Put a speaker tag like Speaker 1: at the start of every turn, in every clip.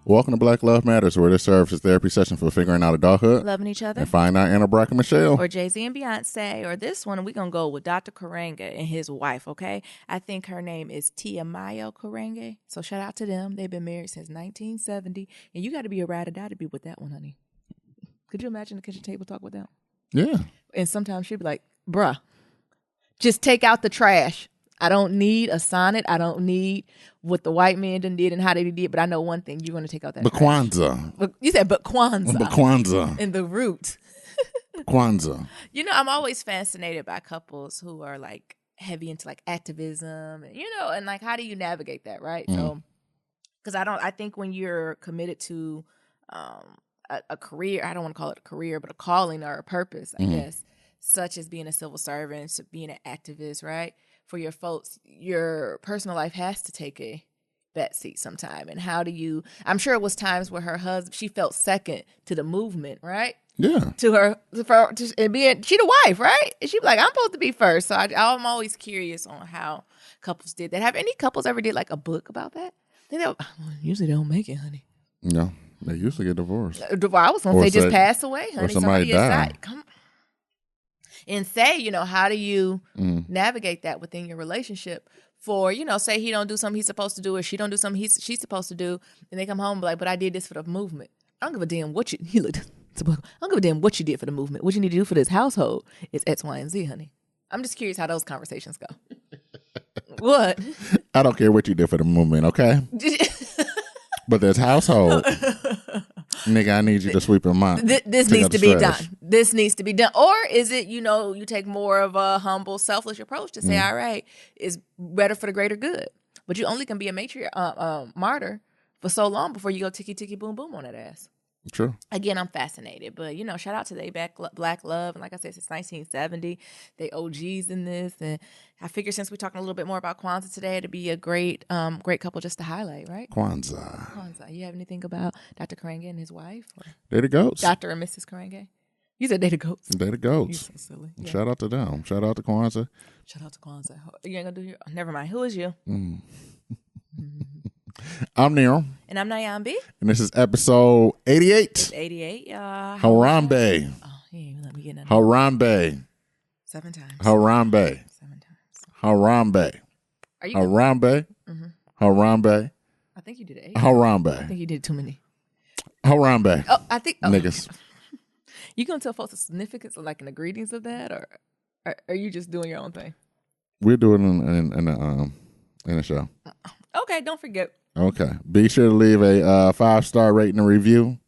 Speaker 1: Welcome to Black Love Matters, where this serves as therapy session for figuring out adulthood,
Speaker 2: loving each other,
Speaker 1: and find out Anna, Brock, and Michelle.
Speaker 2: Or Jay-Z and Beyonce. Or this one, we're going to go with Dr. Karanga and his wife, okay? I think her name is Tiamayo Karanga. So shout out to them. They've been married since 1970. And you got to be a ride or die to be with that one, honey. Could you imagine the kitchen table talk with them?
Speaker 1: Yeah.
Speaker 2: And sometimes she'd be like, bruh, just take out the trash. I don't need a sonnet. I don't need what the white man done did and how they did. But I know one thing. You're going to take out that trash.
Speaker 1: Kwanzaa.
Speaker 2: You said, but Kwanzaa.
Speaker 1: But Kwanzaa.
Speaker 2: And the root.
Speaker 1: Kwanzaa.
Speaker 2: You know, I'm always fascinated by couples who are like heavy into like activism, and, you know, and like, how do you navigate that, right? So, because I think when you're committed to a career, I don't want to call it a career, but a calling or a purpose, I guess, such as being a civil servant, being an activist, right? For your folks, your personal life has to take a back seat sometime. And how do you, I'm sure it was times where her husband, she felt second to the movement, right?
Speaker 1: Yeah.
Speaker 2: To her, and being, she the wife, right? And she be like, I'm supposed to be first. So I'm always curious on how couples did that. Have any couples ever did like a book about that? Usually they don't make it, honey.
Speaker 1: No, they usually get divorced.
Speaker 2: I was going to say just pass away, honey.
Speaker 1: Or somebody die.
Speaker 2: Come and say, you know, how do you navigate that within your relationship? For, you know, say he don't do something he's supposed to do, or she don't do something she's supposed to do, and they come home and be like, but I did this for the movement. I don't give a damn what you, I don't give a damn what you did for the movement. What you need to do for this household is X, Y, and Z, honey. I'm just curious how those conversations go. What?
Speaker 1: I don't care what you did for the movement, okay? But this household, nigga, I need you to sweep them out.
Speaker 2: This needs to be done. This needs to be done. Or is it, you know, you take more of a humble, selfless approach to say, all right, it's better for the greater good. But you only can be a martyr for so long before you go ticky, ticky, boom, boom on that ass.
Speaker 1: True.
Speaker 2: Again, I'm fascinated. But, you know, shout out to they Black Love. And like I said, since 1970, they OGs in this. And I figure since we're talking a little bit more about Kwanzaa today, it'd be a great couple just to highlight, right?
Speaker 1: Kwanzaa.
Speaker 2: You have anything about Dr. Karanga and his wife?
Speaker 1: They the goats.
Speaker 2: Dr. and Mrs. Karanga? You said they the goats.
Speaker 1: They the goats.
Speaker 2: You're so silly. Yeah.
Speaker 1: Shout out to them. Shout out to Kwanzaa.
Speaker 2: Shout out to Kwanzaa. You ain't gonna do your... Oh, never mind. Who is you?
Speaker 1: I'm Neil.
Speaker 2: And I'm Nyambi.
Speaker 1: And this is episode 88.
Speaker 2: It's 88, y'all.
Speaker 1: Harambe.
Speaker 2: Oh, he ain't even let me get nothing.
Speaker 1: Harambe.
Speaker 2: 7 times.
Speaker 1: Harambe.
Speaker 2: 7 times.
Speaker 1: Harambe.
Speaker 2: Are you
Speaker 1: Harambe. Harambe.
Speaker 2: I think you did 8.
Speaker 1: Harambe.
Speaker 2: I think you did too many.
Speaker 1: Harambe.
Speaker 2: Oh, I think... Oh.
Speaker 1: Niggas.
Speaker 2: You gonna tell folks the significance of like an ingredients of that, or are you just doing your own thing?
Speaker 1: We're doing it in the show.
Speaker 2: Okay, don't forget.
Speaker 1: Okay. Be sure to leave a 5-star rating and review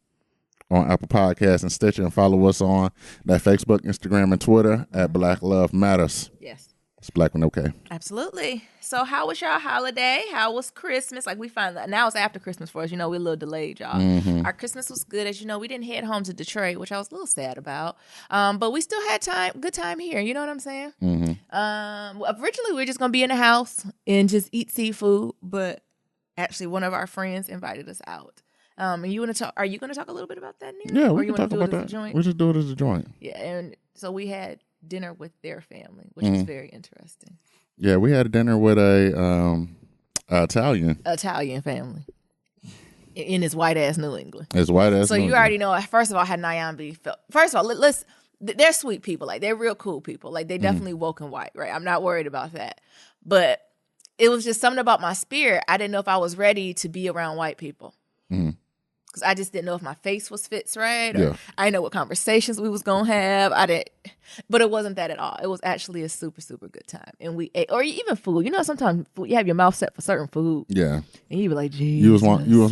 Speaker 1: on Apple Podcasts and Stitcher, and follow us on that Facebook, Instagram, and Twitter at Black Love Matters.
Speaker 2: Yes.
Speaker 1: It's Black with no K.
Speaker 2: Absolutely. So how was your holiday? How was Christmas? Like, we find that now it's after Christmas for us. You know, we're a little delayed, y'all. Our Christmas was good. As you know, we didn't head home to Detroit, which I was a little sad about. But we still had good time here. You know what I'm saying? Originally, we were just going to be in the house and just eat seafood. But actually, one of our friends invited us out. And you want to talk? Are you going to talk a little bit about that, Neil?
Speaker 1: Yeah, we can talk about that. We just do it as a joint.
Speaker 2: Yeah, and so we had dinner with their family, which was very interesting.
Speaker 1: Yeah, we had dinner with a Italian
Speaker 2: family in his white ass New England.
Speaker 1: So
Speaker 2: you already know. First of all, how Nyambi felt. First of all, they're sweet people. Like, they're real cool people. Like, they definitely woke and white, right? I'm not worried about that. But it was just something about my spirit. I didn't know if I was ready to be around white people. Because I just didn't know if my face was fits right. Or I didn't know what conversations we was going to have. But it wasn't that at all. It was actually a super, super good time. And we ate, or even food. You know, sometimes you have your mouth set for certain food. Yeah. And you be like, geez.
Speaker 1: You was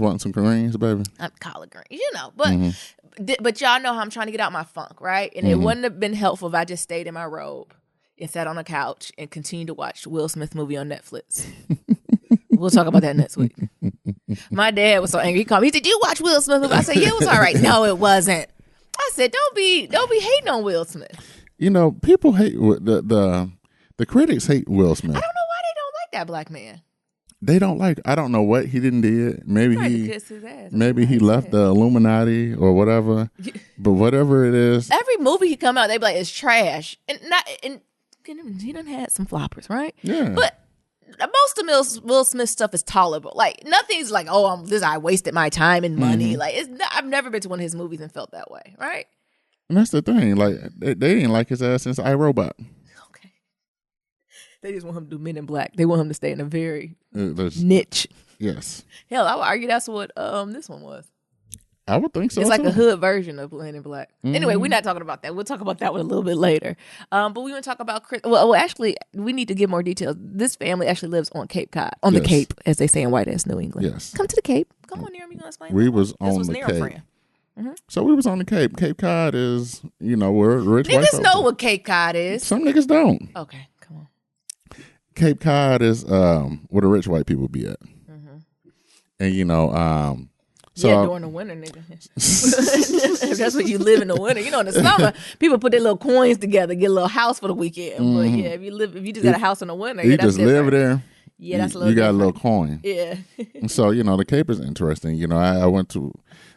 Speaker 1: wanting some greens, baby?
Speaker 2: I'm collard greens, you know. But y'all know how I'm trying to get out my funk, right? And it wouldn't have been helpful if I just stayed in my robe and sat on a couch and continued to watch Will Smith movie on Netflix. We'll talk about that next week. My dad was so angry. He called me. He said, "Did you watch Will Smith movie?" I said, "Yeah, it was all right." No, it wasn't. I said, "Don't be hating on Will Smith."
Speaker 1: You know, people hate the critics hate Will Smith.
Speaker 2: I don't know why they don't like that black man.
Speaker 1: They don't like. I don't know what he didn't did. Maybe he left the Illuminati or whatever. But whatever it is,
Speaker 2: every movie he come out, they be like, it's trash. And he done had some floppers, right?
Speaker 1: Yeah.
Speaker 2: But most of Will Smith stuff is tolerable. Like nothing's like, oh, I wasted my time and money. Like I've never been to one of his movies and felt that way, right?
Speaker 1: And that's the thing. Like they didn't like his ass since iRobot.
Speaker 2: Okay. They just want him to do Men in Black. They want him to stay in a very niche.
Speaker 1: Yes.
Speaker 2: Hell, I would argue that's what this one was.
Speaker 1: I would think so.
Speaker 2: It's like a hood version of Men in Black. Anyway, we're not talking about that. We'll talk about that one a little bit later. But we want to talk about Chris. Well, actually, we need to give more details. This family actually lives on Cape Cod, on the Cape, as they say in white ass New England.
Speaker 1: Yes.
Speaker 2: Come to the Cape. Come on, Niram. You gonna explain?
Speaker 1: We was on the Cape. So we was on the Cape. Cape Cod is, we're rich white
Speaker 2: niggas
Speaker 1: folks.
Speaker 2: know what Cape Cod is.
Speaker 1: Some niggas don't.
Speaker 2: Okay, come on.
Speaker 1: Cape Cod is where the rich white people be at. And so
Speaker 2: during the winter, nigga. If that's what you live in the winter. In the summer, people put their little coins together, get a little house for the weekend. But yeah, if you just got a house in the winter,
Speaker 1: you
Speaker 2: that's
Speaker 1: just
Speaker 2: different.
Speaker 1: live there.
Speaker 2: Yeah, that's a little
Speaker 1: you got
Speaker 2: different.
Speaker 1: a little coin.
Speaker 2: Yeah.
Speaker 1: And so, the Cape is interesting. I went to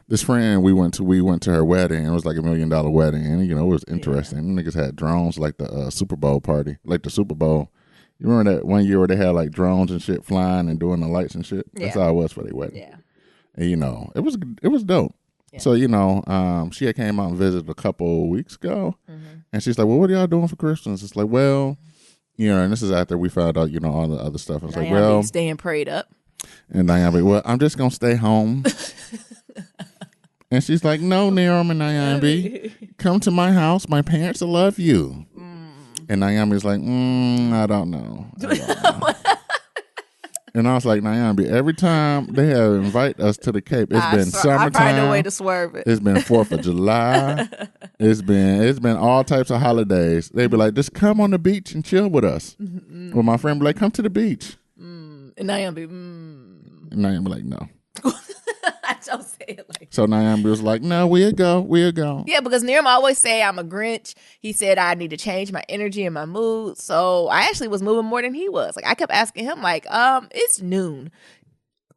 Speaker 1: this friend we went to her wedding. It was like $1 million wedding. And, it was interesting. Niggas had drones like the Super Bowl party, like the Super Bowl. You remember that one year where they had like drones and shit flying and doing the lights and shit? That's how it was for their wedding.
Speaker 2: Yeah.
Speaker 1: And, it was dope. Yeah. So, she had came out and visited a couple weeks ago. And she's like, well, what are y'all doing for Christmas? It's like, well, and this is after we found out, all the other stuff. I was like, well,
Speaker 2: staying prayed up.
Speaker 1: And Nyambi, well, I'm just going to stay home. And she's like, no, Niram and Nyambi, come to my house. My parents will love you. And Nyambi's like, I don't know. And I was like, Nyambi, every time they have invited us to the Cape, it's been summertime. I find
Speaker 2: a way to swerve it.
Speaker 1: It's been 4th of July. It's been all types of holidays. They be like, just come on the beach and chill with us. Well, my friend be like, come to the beach.
Speaker 2: And Nyambi,
Speaker 1: And Nyambi like, no.
Speaker 2: I don't say it like
Speaker 1: So Nyambi was like, no, we'll go.
Speaker 2: Yeah, because Niram always say I'm a Grinch. He said I need to change my energy and my mood. So I actually was moving more than he was. Like I kept asking him, like, it's noon.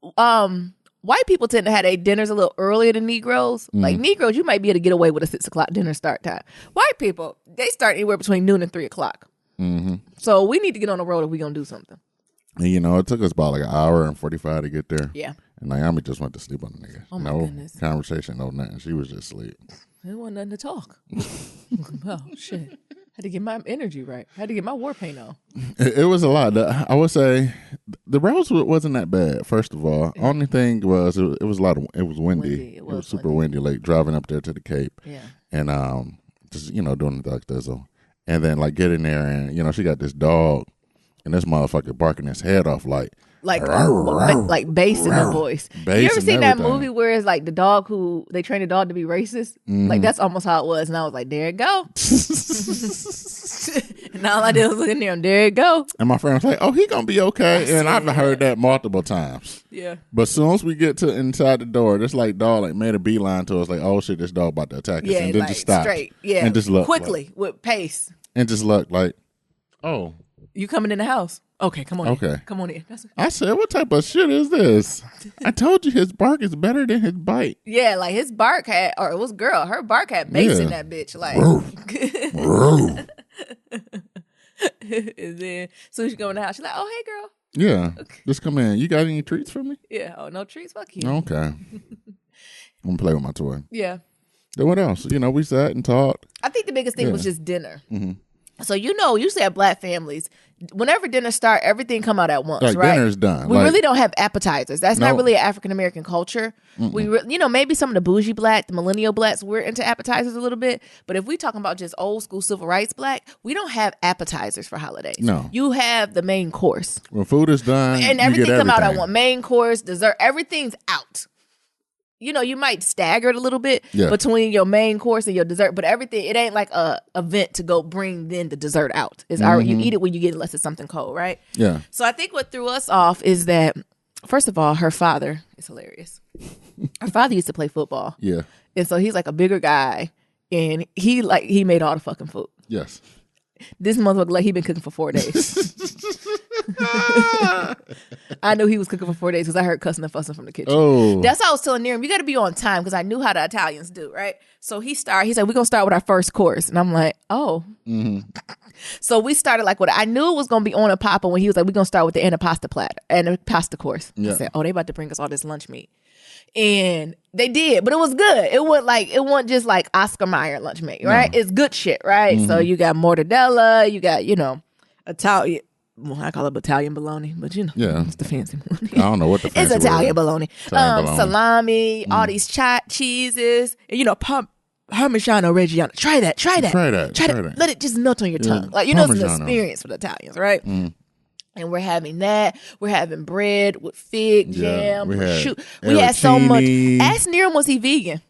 Speaker 2: White people tend to have their dinners a little earlier than Negroes. Like Negroes, you might be able to get away with a 6:00 dinner start time. White people, they start anywhere between noon and 3:00. So we need to get on the road if we're gonna do something.
Speaker 1: And it took us about like an hour and 45 to get there.
Speaker 2: Yeah.
Speaker 1: And Nyambi just went to sleep on the nigga.
Speaker 2: Oh my goodness.
Speaker 1: Conversation, no nothing. She was just asleep.
Speaker 2: There wasn't nothing to talk. Oh shit. Had to get my energy right. Had to get my war paint on.
Speaker 1: It was a lot. I would say the roads wasn't that bad. First of all, only thing was it was a lot of it was windy. It was super windy. Like driving up there to the Cape.
Speaker 2: Yeah.
Speaker 1: And just doing the duck dizzle, and then like getting there and she got this dog, and this motherfucker barking his head off like
Speaker 2: bass in the voice. You ever seen that movie where it's like the dog who they train the dog to be racist? Like that's almost how it was, and I was like, there it go. And all I did was look in there and there it go.
Speaker 1: And my friend was like, oh, he gonna be okay. And I've heard that multiple times.
Speaker 2: Yeah.
Speaker 1: But as soon as we get to inside the door, this dog made a beeline to us like, oh shit, this dog about to attack us. And then just stop.
Speaker 2: Straight. Yeah.
Speaker 1: And just look
Speaker 2: quickly with pace.
Speaker 1: And just look like, oh.
Speaker 2: You coming in the house? Okay, come on.
Speaker 1: Okay.
Speaker 2: In. Come on in.
Speaker 1: I said, what type of shit is this? I told you his bark is better than his bite.
Speaker 2: Yeah, like his bark had, or it was girl, her bark had bass in that bitch. Like, and then as soon as she go in the house, she's like, oh, hey, girl.
Speaker 1: Yeah. Okay. Just come in. You got any treats for me?
Speaker 2: Yeah. Oh, no treats? Fuck you.
Speaker 1: Okay. I'm going to play with my toy.
Speaker 2: Yeah.
Speaker 1: Then what else? We sat and talked.
Speaker 2: I think the biggest thing was just dinner. So usually at Black families, whenever dinner start, everything come out at once,
Speaker 1: like,
Speaker 2: right?
Speaker 1: Dinner's done.
Speaker 2: We really don't have appetizers. That's not really an African American culture. We, maybe some of the bougie Black, the millennial Blacks, we're into appetizers a little bit. But if we talking about just old school civil rights Black, we don't have appetizers for holidays.
Speaker 1: No,
Speaker 2: you have the main course.
Speaker 1: When food is done,
Speaker 2: and everything come out at one. Main course, dessert, everything's out. You might stagger it a little bit between your main course and your dessert, but everything, it ain't like a event to go bring then the dessert out. It's already, you eat it when you get it unless it's something cold, right?
Speaker 1: Yeah.
Speaker 2: So I think what threw us off is that, first of all, her father is hilarious. Her father used to play football.
Speaker 1: Yeah.
Speaker 2: And so he's like a bigger guy, and he made all the fucking food.
Speaker 1: Yes.
Speaker 2: This motherfucker, like he been cooking for 4 days. I knew he was cooking for 4 days because I heard cussing and fussing from the kitchen.
Speaker 1: Oh.
Speaker 2: That's how I was telling Niram, you got to be on time because I knew how the Italians do, right? So he said, we're going to start with our first course. And I'm like, oh. So we started like what I knew it was going to be on a papa when he was like, we're going to start with the antipasta platter and the pasta course.
Speaker 1: Yeah.
Speaker 2: I said, oh, they about to bring us all this lunch meat. And they did, but it was good. It wasn't just like Oscar Mayer lunch meat, right? No. It's good shit, right? So you got mortadella, you got, Italian. Well, I call it Italian bologna, but it's the fancy bologna.
Speaker 1: I don't know what the fancy
Speaker 2: It's Italian bologna.
Speaker 1: Bologna.
Speaker 2: Salami, all these cheeses, and Parmigiano Reggiano. Try that. Try that. Let it just melt on your tongue. Like, it's an experience for the Italians, right? And we're having that. We're having bread with fig jam. We had so much. Ask Niram, was he vegan?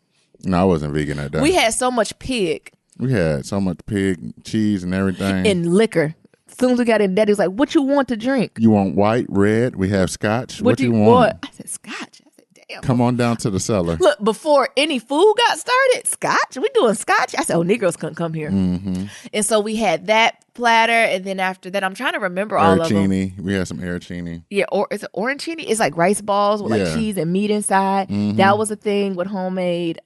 Speaker 1: No, I wasn't vegan at that.
Speaker 2: We had so much pig.
Speaker 1: We had so much pig, cheese, and everything.
Speaker 2: And liquor. As soon as we got in, Daddy was like, what you want to drink?
Speaker 1: You want white, red? We have scotch. What you want?
Speaker 2: I said, scotch. I said, damn.
Speaker 1: Come on down to the cellar.
Speaker 2: Look, before any food got started, scotch? We doing scotch? I said, Negroes couldn't come here. Mm-hmm. And so we had that platter, and then after that, I'm trying to remember all of them.
Speaker 1: We had some arancini.
Speaker 2: Yeah, or is it arancini? It's like rice balls with like cheese and meat inside. Mm-hmm. That was a thing with homemade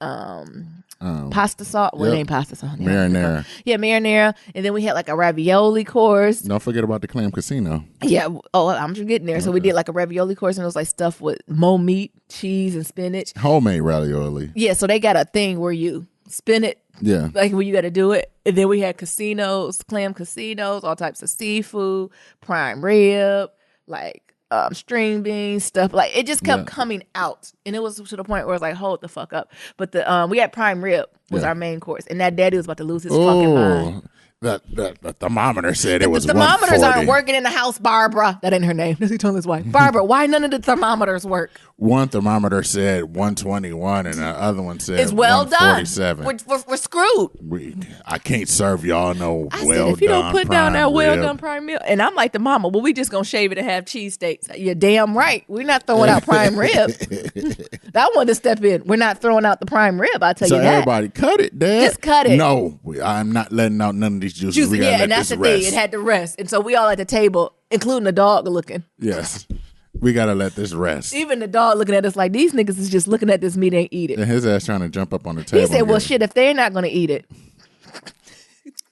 Speaker 2: pasta sauce. Well, it ain't pasta sauce.
Speaker 1: Marinara.
Speaker 2: Yeah, marinara. And then we had like a ravioli course.
Speaker 1: Don't forget about the clam casino.
Speaker 2: Yeah. Oh, I'm just getting there. Okay. So we did like a ravioli course, and it was like stuff with mo meat, cheese, and spinach.
Speaker 1: Homemade ravioli.
Speaker 2: Yeah. So they got a thing where you spin it.
Speaker 1: Yeah.
Speaker 2: Like where you got to do it. And then we had casinos, clam casinos, all types of seafood, prime rib, like string beans, stuff. Like it just kept coming out. And it was to the point where it's like, hold the fuck up. But we had prime rib was our main course. And that Daddy was about to lose his fucking mind.
Speaker 1: The thermometer said it was
Speaker 2: the
Speaker 1: 140.
Speaker 2: thermometers aren't working in the house, Barbara. That ain't her name. He told his wife, Barbara, why none of the thermometers work?
Speaker 1: One thermometer said 121 and the other one said
Speaker 2: it's well
Speaker 1: 147.
Speaker 2: Done. We're screwed.
Speaker 1: I can't serve y'all no
Speaker 2: I
Speaker 1: well
Speaker 2: said, if you don't put down that well
Speaker 1: rib.
Speaker 2: done prime meal. And I'm like the mama, well, we just going to shave it and have cheesesteaks. You're damn right. We're not throwing out prime rib. That one to step in. We're not throwing out the prime rib, I'll tell you that.
Speaker 1: So everybody cut it, Dad.
Speaker 2: Just cut it.
Speaker 1: No, I'm not letting out none of these juices. We gotta let
Speaker 2: and that's
Speaker 1: this
Speaker 2: the
Speaker 1: rest.
Speaker 2: thing. It had to rest. And so we all at the table, including the dog looking.
Speaker 1: Yes. We got to let this rest.
Speaker 2: Even the dog looking at us like, these niggas is just looking at this meat and ain't eat it.
Speaker 1: And his ass trying to jump up on the table.
Speaker 2: He said, well, shit, if they're not going to eat it.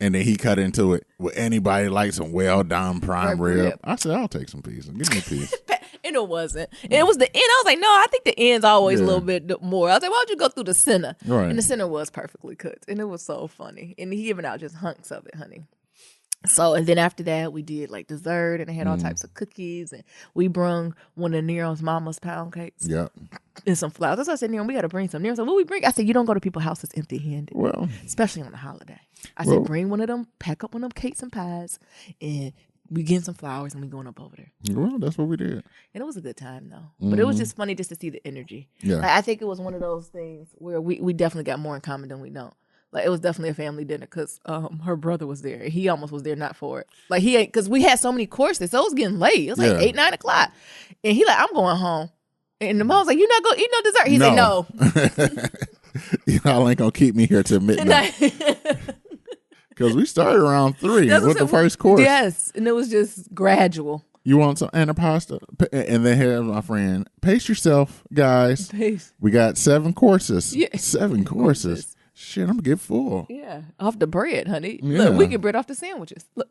Speaker 1: And then he cut into it. Would anybody like some well-done prime rib? I said, I'll take some pieces. Give me a piece.
Speaker 2: And it wasn't. And it was the end. I was like, no, I think the end's always a little bit more. I was like, why don't you go through the center?
Speaker 1: Right.
Speaker 2: And the center was perfectly cooked. And it was so funny. And he giving out just hunks of it, honey. So, and then after that, we did like dessert, and they had all types of cookies, and we brung one of Nero's mama's pound cakes.
Speaker 1: Yep.
Speaker 2: And some flowers. That's why I said, Nero, we got to bring some. Nero said, what we bring? I said, you don't go to people's houses empty-handed.
Speaker 1: Well.
Speaker 2: Especially on a holiday. I said, bring one of them, pack up one of them cakes and pies, and we getting some flowers, and we going up over there.
Speaker 1: Well, that's what we did.
Speaker 2: And it was a good time, though. But it was just funny just to see the energy.
Speaker 1: Yeah.
Speaker 2: Like, I think it was one of those things where we definitely got more in common than we don't. Like, it was definitely a family dinner because her brother was there. He almost was there, not for it. Like, he ain't, because we had so many courses, so it was getting late. It was like 8, 9 o'clock. And he like, I'm going home. And the mom was like, you're not going to eat no dessert? He said, no.
Speaker 1: Y'all ain't going to keep me here till midnight. Because we started around 3 with the first course.
Speaker 2: Yes, and it was just gradual.
Speaker 1: You want some antipasta? And then here's my friend. Pace yourself, guys.
Speaker 2: Pace.
Speaker 1: We got 7 courses.
Speaker 2: Yeah.
Speaker 1: 7 courses. Shit, I'm going to get full.
Speaker 2: Yeah, off the bread, honey.
Speaker 1: Yeah.
Speaker 2: Look, we get bread off the sandwiches. Look,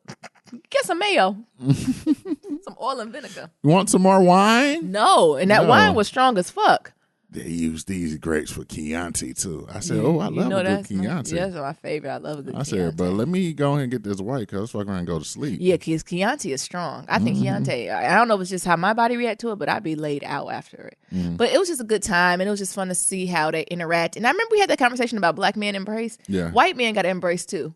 Speaker 2: get some mayo. Some oil and vinegar.
Speaker 1: You want some more wine?
Speaker 2: No, and that wine was strong as fuck.
Speaker 1: They use these grapes for Chianti, too. I said, I love a good Chianti.
Speaker 2: That's my favorite. I love a good Chianti.
Speaker 1: I said, but let me go ahead and get this white because fuck around and go to sleep.
Speaker 2: Yeah, because Chianti is strong. I think Chianti, I don't know if it's just how my body react to it, but I'd be laid out after it. But it was just a good time, and it was just fun to see how they interact. And I remember we had that conversation about black men embrace.
Speaker 1: Yeah.
Speaker 2: White men got embraced, too.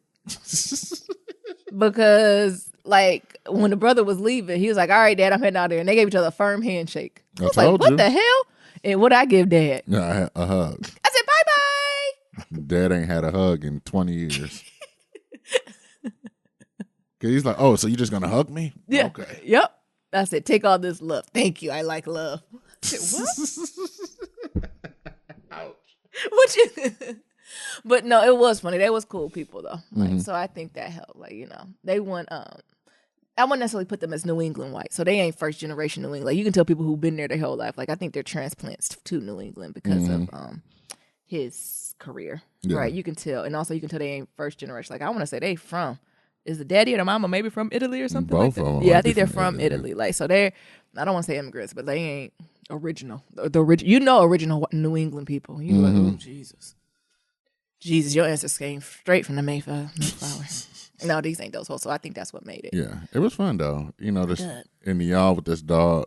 Speaker 2: Because, like, when the brother was leaving, he was like, all right, Dad, I'm heading out there. And they gave each other a firm handshake. I was like, what the hell? And what I give Dad?
Speaker 1: Yeah, a hug.
Speaker 2: I said, bye-bye.
Speaker 1: Dad ain't had a hug in 20 years. Because he's like, oh, so you just going to hug me?
Speaker 2: Yeah.
Speaker 1: Okay.
Speaker 2: Yep. I said, take all this love. Thank you. I like love. I said, what?
Speaker 1: Ouch.
Speaker 2: But no, it was funny. They was cool people, though. Like, so I think that helped. Like, they went, I wouldn't necessarily put them as New England white. So they ain't first generation New England. Like, you can tell people who've been there their whole life. Like, I think they're transplants to New England because of his career. Yeah. Right? You can tell. And also you can tell they ain't first generation. Like, I want to say they from is the daddy or the mama maybe from Italy or something
Speaker 1: Both
Speaker 2: like that?
Speaker 1: of them
Speaker 2: Yeah,
Speaker 1: are
Speaker 2: I think they're
Speaker 1: different
Speaker 2: from
Speaker 1: Italy.
Speaker 2: Italy. Like, so they're, I don't want to say immigrants, but they ain't original. Original New England people. You like, oh, Jesus. Jesus, your ancestors came straight from the Mayflower. No, these ain't those hoes. So I think that's what made it.
Speaker 1: Yeah, it was fun though. This
Speaker 2: Good.
Speaker 1: in the yard with this dog.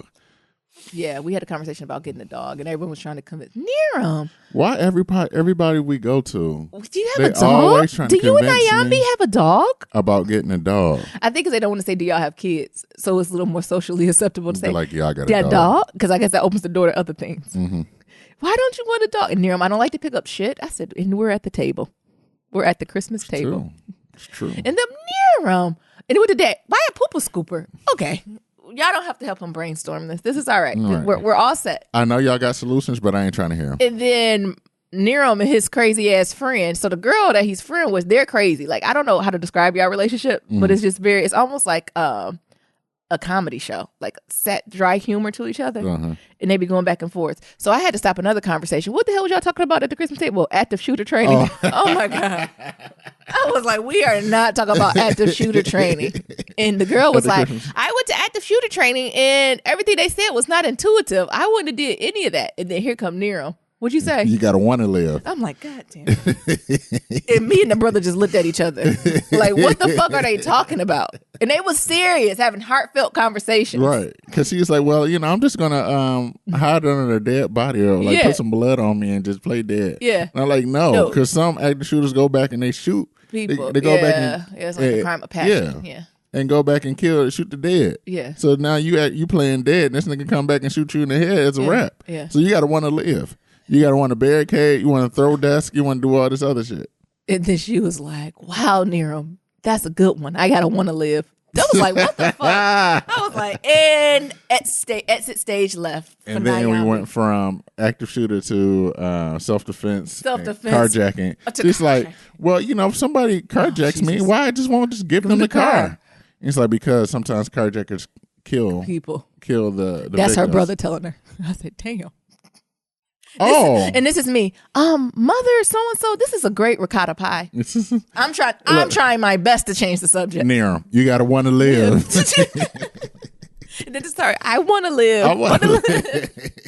Speaker 2: Yeah, we had a conversation about getting a dog, and everyone was trying to convince Niram.
Speaker 1: Why everybody we go to,
Speaker 2: Do you have
Speaker 1: they
Speaker 2: a dog?
Speaker 1: always trying
Speaker 2: Do
Speaker 1: to
Speaker 2: you and
Speaker 1: convince
Speaker 2: Ayambi
Speaker 1: me
Speaker 2: have a dog?
Speaker 1: about getting a dog?
Speaker 2: I think because they don't want to say, "Do y'all have kids?" So it's a little more socially acceptable to
Speaker 1: They're
Speaker 2: say,
Speaker 1: like, yeah, I got
Speaker 2: "That
Speaker 1: a
Speaker 2: dog," because I guess that opens the door to other things.
Speaker 1: Mm-hmm.
Speaker 2: Why don't you want a dog? And Niram, I don't like to pick up shit. I said, and we're at the table. We're at the Christmas table.
Speaker 1: It's true.
Speaker 2: And then Niram, and with the dad, buy a pooper scooper. Okay. Y'all don't have to help him brainstorm this. This is all right.
Speaker 1: Right.
Speaker 2: We're all set.
Speaker 1: I know y'all got solutions, but I ain't trying to hear them.
Speaker 2: And then Niram and his crazy ass friend. So the girl that he's friend with, they're crazy. Like, I don't know how to describe y'all relationship, but it's just it's almost like a comedy show, like set dry humor to each other, and they be going back and forth. So I had to stop another conversation. What the hell was y'all talking about at the Christmas table? Active shooter training. Oh my God. I was like, we are not talking about active shooter training. And the girl was like, I went to active shooter training and everything they said was not intuitive. I wouldn't have did any of that. And then here come Nero. What'd you say?
Speaker 1: You gotta want to live.
Speaker 2: I'm like, God damn. And me and the brother just looked at each other. Like, what the fuck are they talking about? And they was serious, having heartfelt conversations.
Speaker 1: Right. Because she was like, well, I'm just going to hide under a dead body or like put some blood on me and just play dead.
Speaker 2: Yeah.
Speaker 1: And I'm like, no. Because some active shooters go back and they shoot.
Speaker 2: People.
Speaker 1: They go back and...
Speaker 2: Yeah, it's like a crime of passion. Yeah.
Speaker 1: And go back and shoot the dead.
Speaker 2: Yeah.
Speaker 1: So now you playing dead and this nigga come back and shoot you in the head. It's a wrap.
Speaker 2: Yeah.
Speaker 1: So you got to want to live. You got to want to barricade. You want to throw desk. You want to do all this other shit.
Speaker 2: And then she was like, wow, Nero, that's a good one. I got to want to live. That was like, what the fuck? I was like, and exit stage left.
Speaker 1: And then we went from active shooter to self-defense, carjacking. She's like, well, if somebody carjacks me, why I just won't just give them the car? And it's like, because sometimes carjackers kill
Speaker 2: people.
Speaker 1: Kill the
Speaker 2: That's her
Speaker 1: victims.
Speaker 2: brother telling her. I said, damn.
Speaker 1: And
Speaker 2: this is me. Mother, so and so. This is a great ricotta pie. I'm trying my best to change the subject.
Speaker 1: Niram, you gotta want to live.
Speaker 2: And then just start. I want to live.
Speaker 1: I want to live.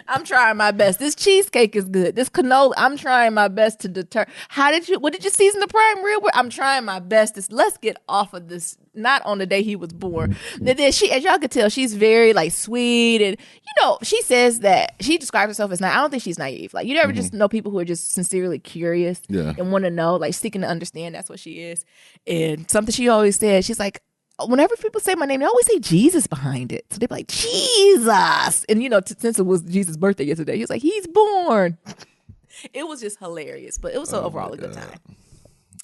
Speaker 2: I'm trying my best. This cheesecake is good. This canola. I'm trying my best to deter. What did you season the prime rib with? I'm trying my best. Let's get off of this. Not on the day he was born. Then she, as y'all could tell, she's very like sweet, and she says that she describes herself as I don't think she's naive. Like, you never just know people who are just sincerely curious and want to know, like seeking to understand. That's what she is. And something she always said, she's like, whenever people say my name, they always say Jesus behind it. So they be like, Jesus. And, since it was Jesus' birthday yesterday, he was like, he's born. It was just hilarious. But it was overall a good time.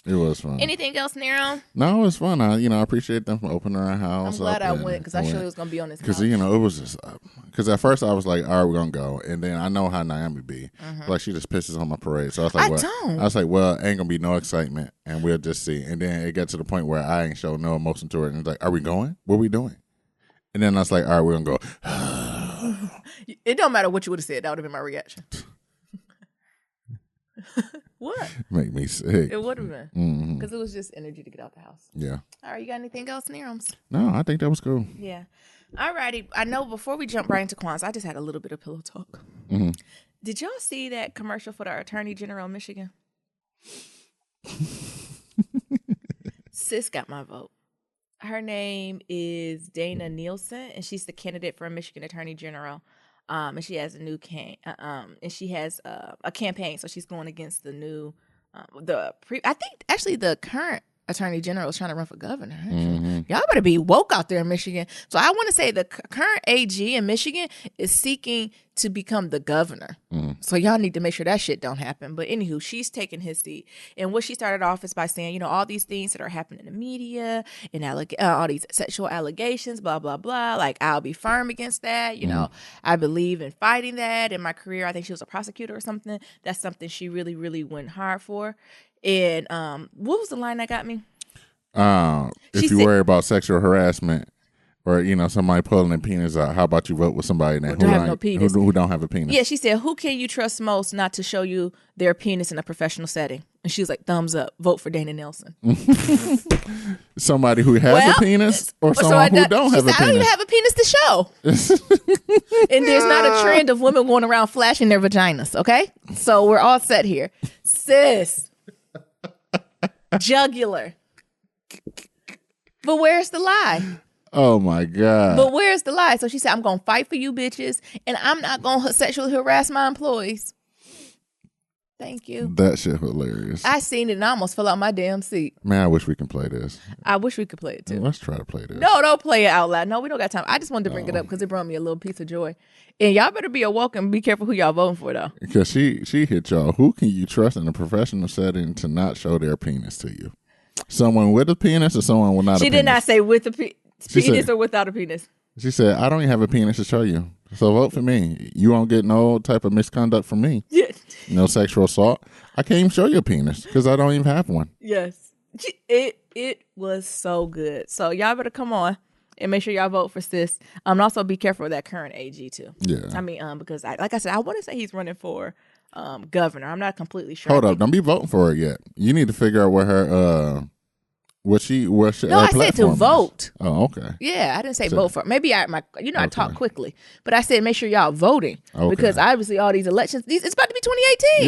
Speaker 1: It was fun.
Speaker 2: Anything else, Nero?
Speaker 1: No, it was fun. I appreciate them for opening our house.
Speaker 2: I'm glad I went because I surely was going to be on this house.
Speaker 1: Because, it was just, because at first I was like, all right, we're going to go. And then I know how Naomi be. Like, she just pisses on my parade. So I was like, I was like, well, ain't going to be no excitement. And we'll just see. And then it got to the point where I ain't showed no emotion to it. And it's like, are we going? What are we doing? And then I was like, all right, we're going to go.
Speaker 2: It don't matter what you would have said. That would have been my reaction. What?
Speaker 1: Make me sick.
Speaker 2: It would have been. Because it was just energy to get out the house.
Speaker 1: Yeah.
Speaker 2: All right, you got anything else, Nerums?
Speaker 1: No, I think that was cool.
Speaker 2: Yeah. All righty. I know before we jump right into Kwanzaa, I just had a little bit of pillow talk. Did y'all see that commercial for the Attorney General of Michigan? Sis got my vote. Her name is Dana Nielsen, and she's the candidate for Michigan Attorney General. And she has a new and she has a campaign, so she's going against the new, I think actually the current Attorney General is trying to run for governor. Y'all better be woke out there in Michigan. So I want to say the current AG in Michigan is seeking to become the governor. So y'all need to make sure that shit don't happen. But anywho, she's taking his seat. And what she started off is by saying, all these things that are happening in the media and all these sexual allegations, blah, blah, blah. Like, I'll be firm against that. I believe in fighting that. In my career, I think she was a prosecutor or something. That's something she really, really went hard for. And what was the line that got me?
Speaker 1: If you worry about sexual harassment, Or, somebody pulling their penis out. How about you vote with somebody that who don't have a penis?
Speaker 2: Yeah, she said, who can you trust most not to show you their penis in a professional setting? And she was like, thumbs up, vote for Dana Nelson.
Speaker 1: Somebody who has a penis or someone who don't have a penis?
Speaker 2: I don't even have a penis to show. And there's not a trend of women going around flashing their vaginas, okay? So we're all set here. Sis. Jugular. But where's the lie?
Speaker 1: Oh, my God.
Speaker 2: But where's the lie? So she said, I'm going to fight for you bitches, and I'm not going to sexually harass my employees. Thank you.
Speaker 1: That shit hilarious.
Speaker 2: I seen it and I almost fell out my damn seat.
Speaker 1: Man, I wish we can play this.
Speaker 2: I wish we could play it, too.
Speaker 1: Let's try to play this.
Speaker 2: No, don't play it out loud. No, we don't got time. I just wanted to bring it up because it brought me a little piece of joy. And y'all better be awoke and be careful who y'all voting for, though.
Speaker 1: Because she hit y'all. Who can you trust in a professional setting to not show their penis to you? Someone with a penis or someone without a penis?
Speaker 2: She did not say with a penis or without a penis.
Speaker 1: She said, I don't even have a penis to show you. So vote for me. You won't get no type of misconduct from me.
Speaker 2: Yeah.
Speaker 1: No sexual assault. I can't even show you a penis because I don't even have one.
Speaker 2: Yes. It was so good. So y'all better come on and make sure y'all vote for sis. And also be careful with that current AG too.
Speaker 1: Yeah.
Speaker 2: I mean, because like I said, I want to say he's running for governor. I'm not completely sure.
Speaker 1: Hold up. Don't be voting for it yet. You need to figure out what her what
Speaker 2: I said to vote.
Speaker 1: Is. Oh, okay.
Speaker 2: Yeah, I didn't say vote for. Maybe I talk quickly, but I said make sure y'all voting because obviously all these elections, it's about to be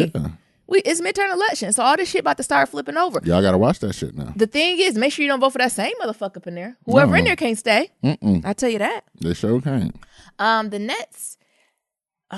Speaker 2: 2018. Yeah. It's midterm election, so all this shit about to start flipping over.
Speaker 1: Y'all gotta watch that shit now.
Speaker 2: The thing is, make sure you don't vote for that same motherfucker up in there. Whoever in there can't stay. I tell you that.
Speaker 1: They sure can't.
Speaker 2: The Nets.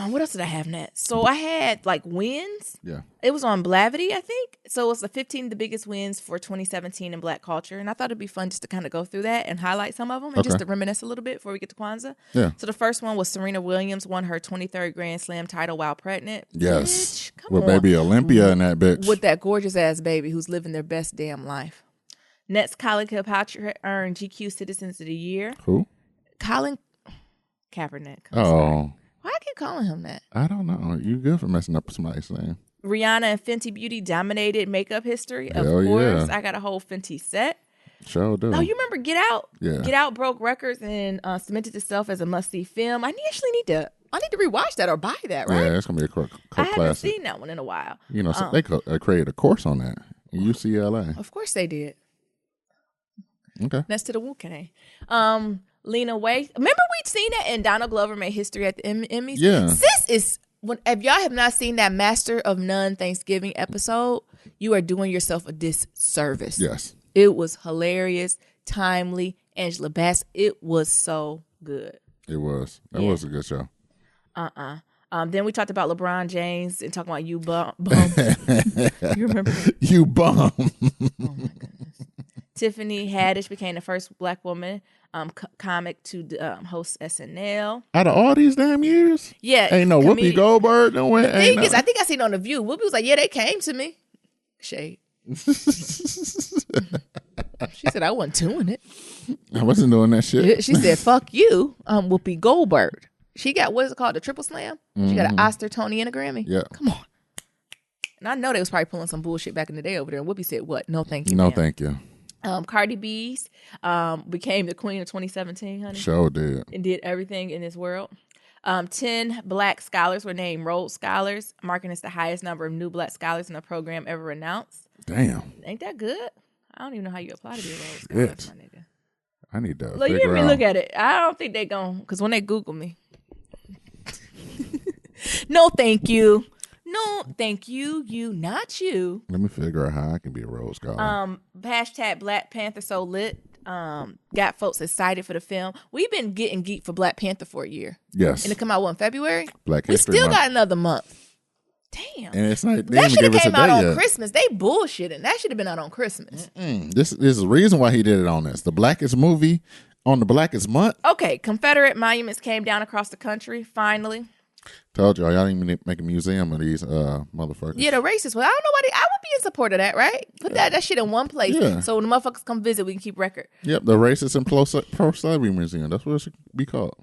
Speaker 2: What else did I have next? So I had like wins.
Speaker 1: Yeah.
Speaker 2: It was on Blavity, I think. So it's the 15 the biggest wins for 2017 in Black culture. And I thought it'd be fun just to kind of go through that and highlight some of them and just to reminisce a little bit before we get to Kwanzaa.
Speaker 1: Yeah.
Speaker 2: So the first one was Serena Williams won her 23rd Grand Slam title while pregnant.
Speaker 1: Yes. With baby Olympia and that bitch.
Speaker 2: With that gorgeous ass baby who's living their best damn life. Nets Colin Kilpatrick earned GQ Citizens of the Year.
Speaker 1: Who?
Speaker 2: Colin Kaepernick.
Speaker 1: Oh.
Speaker 2: Why I keep calling him that?
Speaker 1: I don't know. You good for messing up somebody's name.
Speaker 2: Rihanna and Fenty Beauty dominated makeup history. Of
Speaker 1: Hell
Speaker 2: course.
Speaker 1: Yeah.
Speaker 2: I got a whole Fenty set.
Speaker 1: Sure do.
Speaker 2: Oh, you remember Get Out?
Speaker 1: Yeah.
Speaker 2: Get Out broke records and cemented itself as a must-see film. I need to rewatch that or buy that, right?
Speaker 1: Yeah, it's going to be a cult
Speaker 2: I
Speaker 1: classic.
Speaker 2: haven't seen that one in a while.
Speaker 1: So they created a course on that in UCLA.
Speaker 2: Of course they did.
Speaker 1: Okay.
Speaker 2: Next to the Wu-Tang. Lena Waithe. Remember we'd seen that and Donald Glover made history at the Emmys?
Speaker 1: Yeah.
Speaker 2: Sis is, if y'all have not seen that Master of None Thanksgiving episode, you are doing yourself a disservice.
Speaker 1: Yes.
Speaker 2: It was hilarious, timely. Angela Bassett. It was so good.
Speaker 1: It was. That was a good show.
Speaker 2: Then we talked about LeBron James and talking about you bum. You remember that?
Speaker 1: You bum.
Speaker 2: Oh my goodness. Tiffany Haddish became the first Black woman comic to host SNL.
Speaker 1: Out of all these damn years?
Speaker 2: Yeah.
Speaker 1: Ain't no Whoopi Goldberg. No way.
Speaker 2: The thing is, I think I seen on The View. Whoopi was like, yeah, they came to me. Shade. She said, I wasn't doing it.
Speaker 1: I wasn't doing that shit.
Speaker 2: She said, fuck you. I'm Whoopi Goldberg. She got, what is it called? The Triple Slam? She got an Oscar, Tony, and a Grammy?
Speaker 1: Yeah.
Speaker 2: Come on. And I know they was probably pulling some bullshit back in the day over there. And Whoopi said, what? No, thank you,
Speaker 1: No,
Speaker 2: ma'am.
Speaker 1: thank you.
Speaker 2: Cardi B's became the queen of 2017, honey.
Speaker 1: Sure did.
Speaker 2: And did everything in this world. 10 Black scholars were named Rhodes Scholars, marking as the highest number of new Black scholars in a program ever announced.
Speaker 1: Damn.
Speaker 2: Ain't that good? I don't even know how you apply to be a Rhodes Scholar, my nigga.
Speaker 1: I need to
Speaker 2: Look, you hear me look at it. I don't think they gon' because when they Google me. No, thank you. No, thank you. You, not you.
Speaker 1: Let me figure out how I can be a Rhodes Scholar.
Speaker 2: Hashtag Black Panther so lit. Got folks excited for the film. We've been getting geek for Black Panther for a year.
Speaker 1: Yes.
Speaker 2: And it come out in February?
Speaker 1: Black
Speaker 2: We
Speaker 1: History
Speaker 2: still
Speaker 1: Month.
Speaker 2: got another month. Damn.
Speaker 1: And it's not.
Speaker 2: That should have came out on Christmas. They bullshitting. That should have been out on Christmas.
Speaker 1: This is the reason why he did it on this. The Blackest movie on the Blackest month.
Speaker 2: Okay, Confederate monuments came down across the country, finally.
Speaker 1: Told y'all didn't even make a museum of these motherfuckers.
Speaker 2: Yeah, the racist one. I don't know why I would be in support of that, right? Put that shit in one place.
Speaker 1: Yeah.
Speaker 2: So when the motherfuckers come visit, we can keep record.
Speaker 1: Yep, the Racist and Pro-Slavery Museum. That's what it should be called.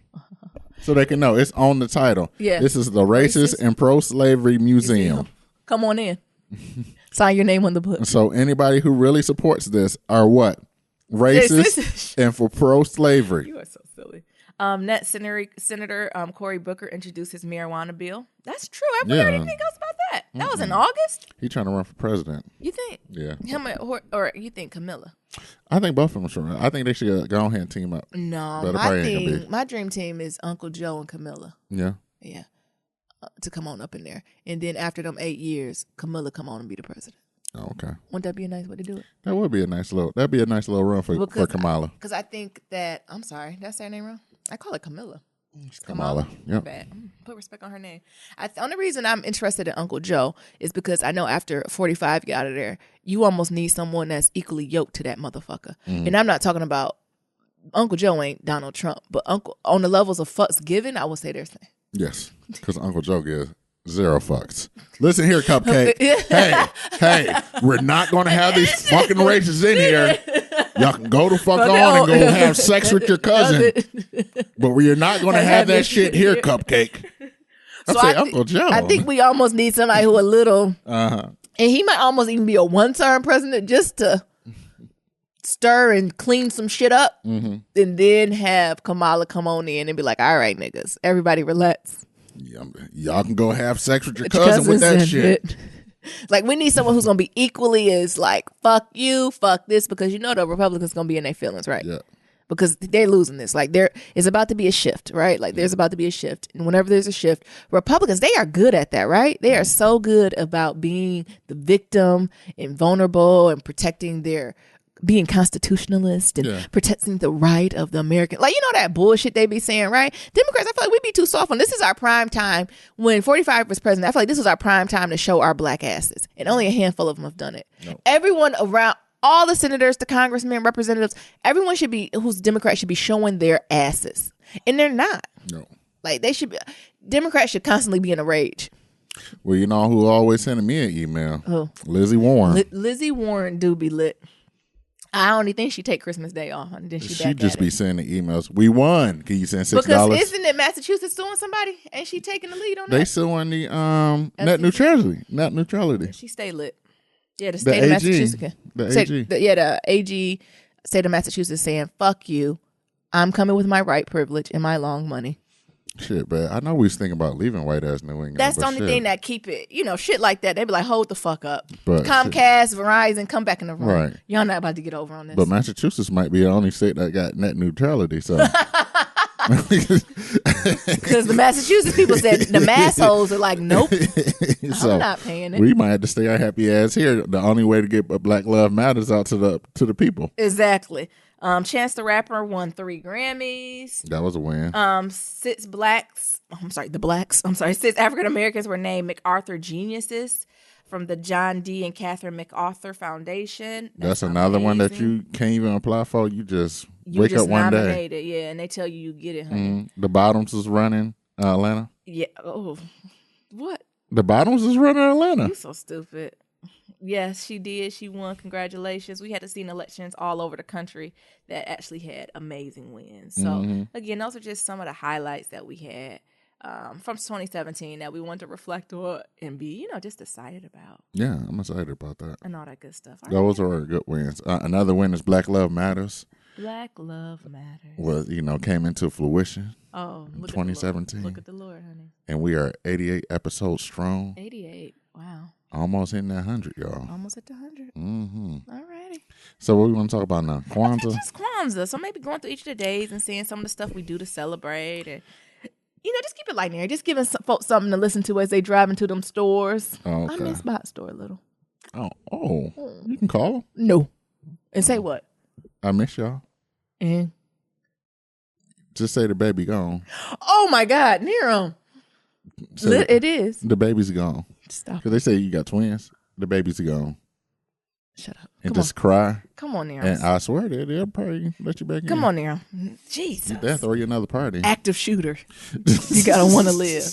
Speaker 1: So they can know. It's on the title.
Speaker 2: Yeah.
Speaker 1: This is the Racist and Pro-Slavery Museum.
Speaker 2: Come on in. Sign your name on the book.
Speaker 1: So anybody who really supports this are what? Racist and for pro-slavery.
Speaker 2: You are so silly. Net Senator Cory Booker introduced his marijuana bill. That's true. I forgot anything else about that. That was in August.
Speaker 1: He trying to run for president.
Speaker 2: You think?
Speaker 1: Yeah.
Speaker 2: Him or you think Camilla?
Speaker 1: I think both of them should run. I think they should go ahead and team up.
Speaker 2: No, my dream team is Uncle Joe and Camilla.
Speaker 1: Yeah.
Speaker 2: Yeah. To come on up in there. And then after them 8 years, Camilla come on and be the president.
Speaker 1: Oh, okay.
Speaker 2: Wouldn't that be a nice way to do it?
Speaker 1: That'd be a nice little run for Kamala.
Speaker 2: Because I think that, I'm sorry, did I say her name wrong? I call it Camilla.
Speaker 1: Kamala. Yep.
Speaker 2: Bad. Put respect on her name. The only reason I'm interested in Uncle Joe is because I know after 45 get out of there, you almost need someone that's equally yoked to that motherfucker. And I'm not talking about Uncle Joe ain't Donald Trump, but Uncle on the levels of fucks given, I would say they're same.
Speaker 1: Yes, because Uncle Joe gives 0 fucks. Listen here, Cupcake. hey, we're not going to have these fucking races in here. Y'all can go the fuck on and go have sex with your cousin. But we're not going to have that shit here, Cupcake. I say Uncle Joe.
Speaker 2: I think we almost need somebody who a little, and he might almost even be a one-term president just to stir and clean some shit up, and then have Kamala come on in and be like, all right, niggas, everybody relax.
Speaker 1: Y'all can go have sex with your cousin with that shit.
Speaker 2: Like, we need someone who's going to be equally as like, fuck you, fuck this, because you know the Republicans going to be in their feelings, right?
Speaker 1: Yeah.
Speaker 2: Because they're losing this. Like, there is about to be a shift, right? Like, there's about to be a shift. And whenever there's a shift, Republicans, they are good at that, right? They are so good about being the victim and vulnerable and protecting their being constitutionalist and protecting the right of the American, like, you know, that bullshit they be saying, right? Democrats, I feel like we be too soft on this. Is our prime time. When 45 was president, I feel like this was our prime time to show our black asses, and only a handful of them have done it. Nope. Everyone around, all the senators, the congressmen, representatives, everyone should be, who's Democrat, should be showing their asses, and they're not. No, like they should be. Democrats should constantly be in a rage.
Speaker 1: Well, you know who always sending me an email? Who? Lizzie Warren.
Speaker 2: Lizzie Warren do be lit. I don't even think she take Christmas Day off. And then she
Speaker 1: just be sending the emails. We won. Can you send $6?
Speaker 2: Because isn't it Massachusetts suing somebody? Ain't she taking the lead on that?
Speaker 1: They suing the net neutrality. Net neutrality.
Speaker 2: She stay lit. Yeah, the state of Massachusetts. The AG state of Massachusetts saying, "Fuck you. I'm coming with my right privilege and my long money."
Speaker 1: Shit, but I know we was thinking about leaving white ass New England.
Speaker 2: That's the only thing that keep it, you know, shit like that. They be like, hold the fuck up. But Comcast, Verizon, come back in the room. Right. Y'all not about to get over on this.
Speaker 1: But Massachusetts might be the only state that got net neutrality. So
Speaker 2: because the Massachusetts people said the massholes are like, nope,
Speaker 1: so
Speaker 2: I'm not paying it.
Speaker 1: We might have to stay our happy ass here. The only way to get Black Love Matters out to the people.
Speaker 2: Exactly. Chance the Rapper won 3 Grammys.
Speaker 1: That was a win.
Speaker 2: 6 African Americans were named MacArthur Geniuses from the John D. and Catherine MacArthur Foundation.
Speaker 1: That's another one that you can't even apply for. You just wake up one
Speaker 2: nominated, day. Yeah, and they tell you get it, honey.
Speaker 1: The Bottoms is running Atlanta.
Speaker 2: Yeah. Oh, what?
Speaker 1: The Bottoms is running Atlanta.
Speaker 2: You so stupid. Yes, she did. She won. Congratulations. We had to see elections all over the country that actually had amazing wins. So, again, those are just some of the highlights that we had from 2017 that we want to reflect on and be, you know, just excited about.
Speaker 1: Yeah, I'm excited about that.
Speaker 2: And all that good stuff.
Speaker 1: Those are good wins. Another win is Black Love Matters.
Speaker 2: Black Love Matters.
Speaker 1: Was, came into fruition.
Speaker 2: Oh,
Speaker 1: in 2017.
Speaker 2: Look at the Lord, honey.
Speaker 1: And we are 88 episodes strong.
Speaker 2: 88. Wow.
Speaker 1: Almost hitting that 100, y'all.
Speaker 2: Almost at the 100.
Speaker 1: Mm-hmm.
Speaker 2: All righty.
Speaker 1: So what we want to talk about now? Kwanzaa?
Speaker 2: Just Kwanzaa. So maybe going through each of the days and seeing some of the stuff we do to celebrate. And, just keep it light in there. Just giving folks something to listen to as they drive into them stores.
Speaker 1: Oh, okay.
Speaker 2: I miss Bot Store a little.
Speaker 1: Oh. You can call them.
Speaker 2: No. And say what?
Speaker 1: I miss y'all.
Speaker 2: And?
Speaker 1: Just say the baby gone.
Speaker 2: Oh, my God. Nero. It is.
Speaker 1: The baby's gone.
Speaker 2: Stop.
Speaker 1: Because they say you got twins. The baby's gone.
Speaker 2: Shut up.
Speaker 1: And just cry.
Speaker 2: Come on, Nero.
Speaker 1: And I swear they'll probably let you back in.
Speaker 2: Come on, Nero. Jesus.
Speaker 1: They'll throw you another party.
Speaker 2: Active shooter. You got to want to live.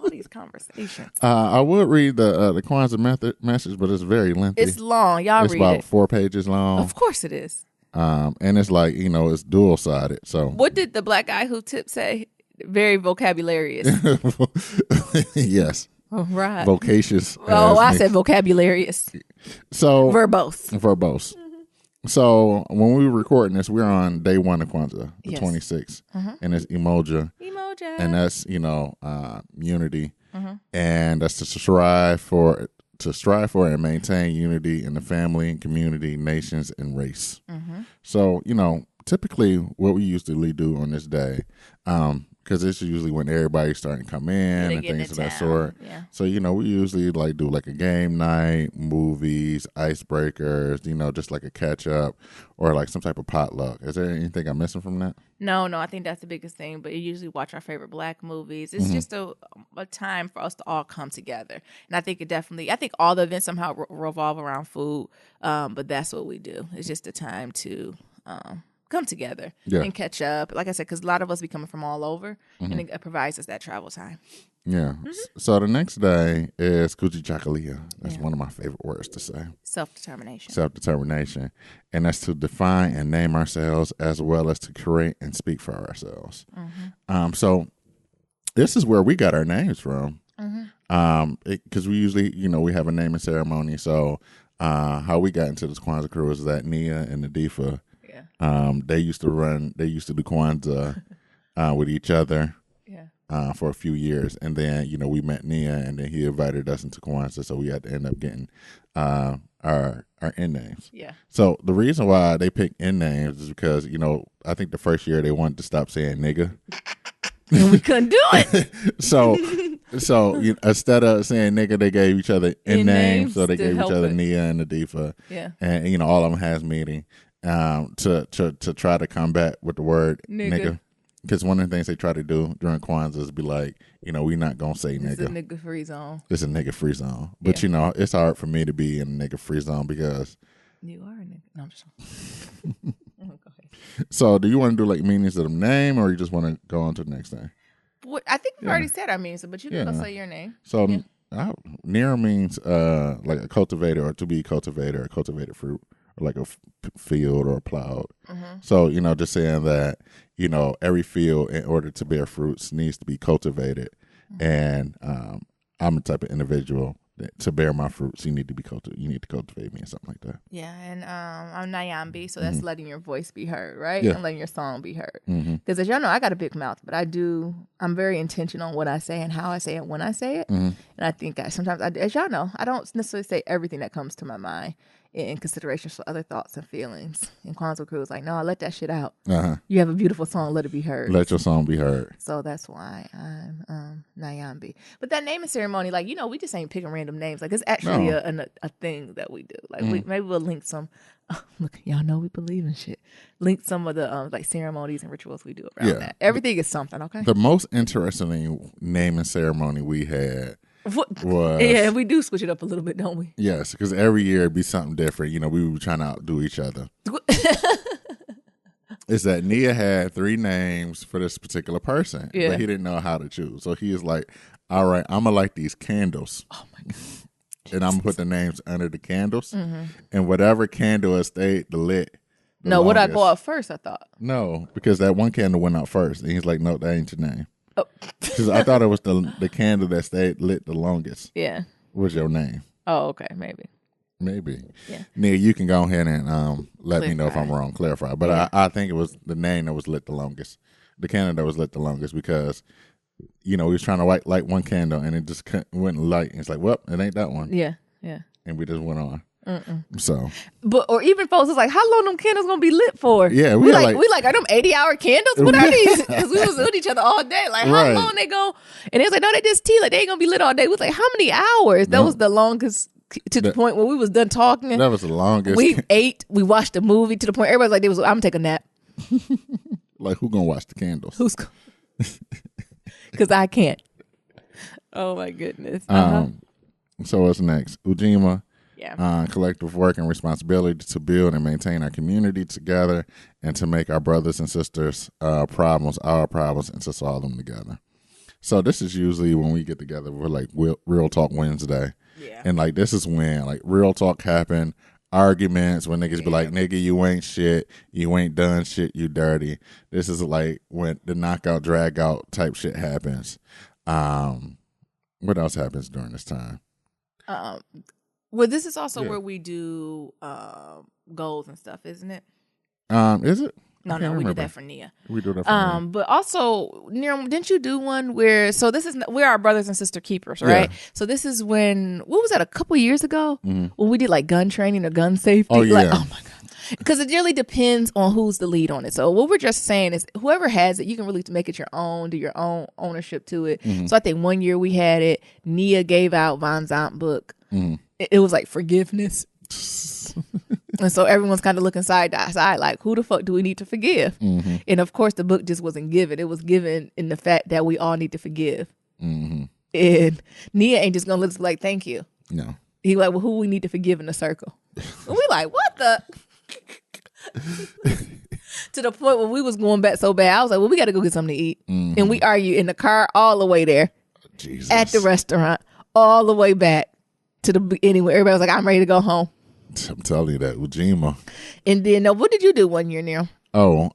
Speaker 2: All these conversations.
Speaker 1: I would read the Kwanzaa message, but it's very lengthy.
Speaker 2: It's long. Y'all read it.
Speaker 1: It's about 4 pages long.
Speaker 2: Of course it is.
Speaker 1: And it's like, it's dual-sided. So
Speaker 2: what did the black guy who tipped say? Very vocabularious.
Speaker 1: Yes.
Speaker 2: Oh, right.
Speaker 1: Vocacious.
Speaker 2: Oh, I said vocabularious.
Speaker 1: So
Speaker 2: verbose.
Speaker 1: Mm-hmm. So when we were recording this, we're on day one of Kwanzaa, the
Speaker 2: Yes.
Speaker 1: 26th, and it's Emoja, and that's unity, and that's to strive for and maintain unity in the family, community, nations, and race. So typically what we usually do on this day, because it's usually when everybody's starting to come in and things of that sort.
Speaker 2: Yeah.
Speaker 1: So we usually do like a game night, movies, icebreakers, just like a catch up or like some type of potluck. Is there anything I'm missing from that?
Speaker 2: No, I think that's the biggest thing. But you usually watch our favorite Black movies. It's just a time for us to all come together. And I think I think all the events somehow revolve around food. But that's what we do. It's just a time to come together and catch up. Like I said, because a lot of us be coming from all over, and it provides us that travel time.
Speaker 1: Yeah. So the next day is Kujichagulia. That's one of my favorite words to say.
Speaker 2: Self-determination.
Speaker 1: And that's to define and name ourselves as well as to create and speak for ourselves. So this is where we got our names from. Because we usually, we have a naming ceremony. So how we got into this Kwanzaa crew is that Nia and Nadifa, they used to do Kwanzaa with each other for a few years. And then, we met Nia, and then he invited us into Kwanzaa. So we had to end up getting our end names. Yeah. So the reason why they picked end names is because, I think the first year they wanted to stop saying nigga.
Speaker 2: And we couldn't do it.
Speaker 1: So instead of saying nigga, they gave each other end names. So they gave each other Nia and Nadifa. Yeah. And, all of them has meaning to try to combat with the word nigga. Because one of the things they try to do during Kwanzaa is be like, we not going to say nigga.
Speaker 2: It's a nigga free zone.
Speaker 1: It's a nigga free zone. But, it's hard for me to be in a nigga free zone because.
Speaker 2: You are a nigga. No, I'm just Go ahead.
Speaker 1: So do you want to do like meanings of the name, or you just want to go on to the next thing?
Speaker 2: I think we've already said our meanings, but you can go say your name.
Speaker 1: So near means like a cultivator, or to be cultivator, or cultivated fruit, or like a field or a plowed. So, just saying that, every field in order to bear fruits needs to be cultivated. And I'm the type of individual that to bear my fruits, you need to cultivate me, or something like that.
Speaker 2: Yeah, and I'm Nyambi, so that's letting your voice be heard, right? And letting your song be heard. Because as y'all know, I got a big mouth, but I'm very intentional on what I say and how I say it when I say it. And I think sometimes, as y'all know, I don't necessarily say everything that comes to my mind in consideration for other thoughts and feelings. And Kwanzaa crew was like, no, let that shit out. You have a beautiful song, let it be heard.
Speaker 1: Let your song be heard.
Speaker 2: So that's why I'm Nyambi. But that naming ceremony, like, we just ain't picking random names. Like, it's actually a thing that we do. Like, maybe we'll link some, look, y'all know we believe in shit. Link some of the like ceremonies and rituals we do around that. Everything is something, okay?
Speaker 1: The most interesting naming ceremony we had was,
Speaker 2: we do switch it up a little bit, don't we?
Speaker 1: Yes, because every year it'd be something different. We were trying to outdo each other. Is that Nia had 3 names for this particular person, but he didn't know how to choose. So he was like, all right, I'm going to light these candles. Oh, my God. And I'm going to put the names under the candles. And whatever candle has stayed lit.
Speaker 2: Would I go out first, I thought?
Speaker 1: No, because that one candle went out first. And he's like, no, that ain't your name. Oh. Because I thought it was the candle that stayed lit the longest. Yeah. Was your name.
Speaker 2: Oh, okay, maybe.
Speaker 1: Yeah. Nia, you can go ahead and let me know if I'm wrong, clarify. But I think it was the name that was lit the longest. The candle that was lit the longest because, we was trying to light one candle and it just wouldn't light. And it's like, well, it ain't that one. Yeah. And we just went on. So,
Speaker 2: or even folks was like, how long them candles gonna be lit for?
Speaker 1: Yeah,
Speaker 2: we like, are them 80-hour candles? What are these? Because we was with each other all day. Like, how long they go? And they was like, no, they just tea. Like, they ain't gonna be lit all day. We was like, how many hours? That was the longest. To the point where we was done talking.
Speaker 1: That was the longest.
Speaker 2: We ate. We watched a movie to the point everybody's like, I'm gonna take a nap.
Speaker 1: Like, who gonna watch the candles?
Speaker 2: Because I can't. Oh my goodness.
Speaker 1: So what's next? Ujima. Yeah. Collective work and responsibility to build and maintain our community together and to make our brothers and sisters problems our problems and to solve them together. So this is usually when we get together for like Real Talk Wednesday. Yeah. And like this is when like real talk happen, arguments when niggas be like, nigga, you ain't shit, you ain't done shit, you dirty. This is like when the knockout, drag out type shit happens. What else happens during this time?
Speaker 2: Well, this is also
Speaker 1: Yeah.
Speaker 2: where we do goals and stuff, isn't it?
Speaker 1: Is it?
Speaker 2: No,
Speaker 1: I can't
Speaker 2: we
Speaker 1: remember.
Speaker 2: do that for Nia.
Speaker 1: We do that for Nia.
Speaker 2: But also, Nero, didn't you do one where? So this is we're our brothers and sister keepers, right?
Speaker 1: Yeah.
Speaker 2: So this is when what was that? A couple years ago when we did like gun training or gun safety.
Speaker 1: Oh, yeah.
Speaker 2: Like, oh my god, because it really depends on who's the lead on it. So what we're just saying is, whoever has it, you can really make it your own, do your own ownership to it. So I think one year we had it. Nia gave out Von Zant book. It was like forgiveness. And so everyone's kind of looking side to side, like, who the fuck do we need to forgive? And of course, the book just wasn't given. It was given in the fact that we all need to forgive. And Nia ain't just gonna look like, thank you.
Speaker 1: No.
Speaker 2: He like, well, who we need to forgive in the circle? And we like, what the? To the point where we was going back so bad, I was like, well, we got to go get something to eat. And we argue in the car all the way there,
Speaker 1: Jesus.
Speaker 2: at the restaurant, all the way back to the beginning where everybody was like, I'm ready to go home.
Speaker 1: I'm telling you that Ujima.
Speaker 2: And then, what did you do one year, Neil?
Speaker 1: Oh,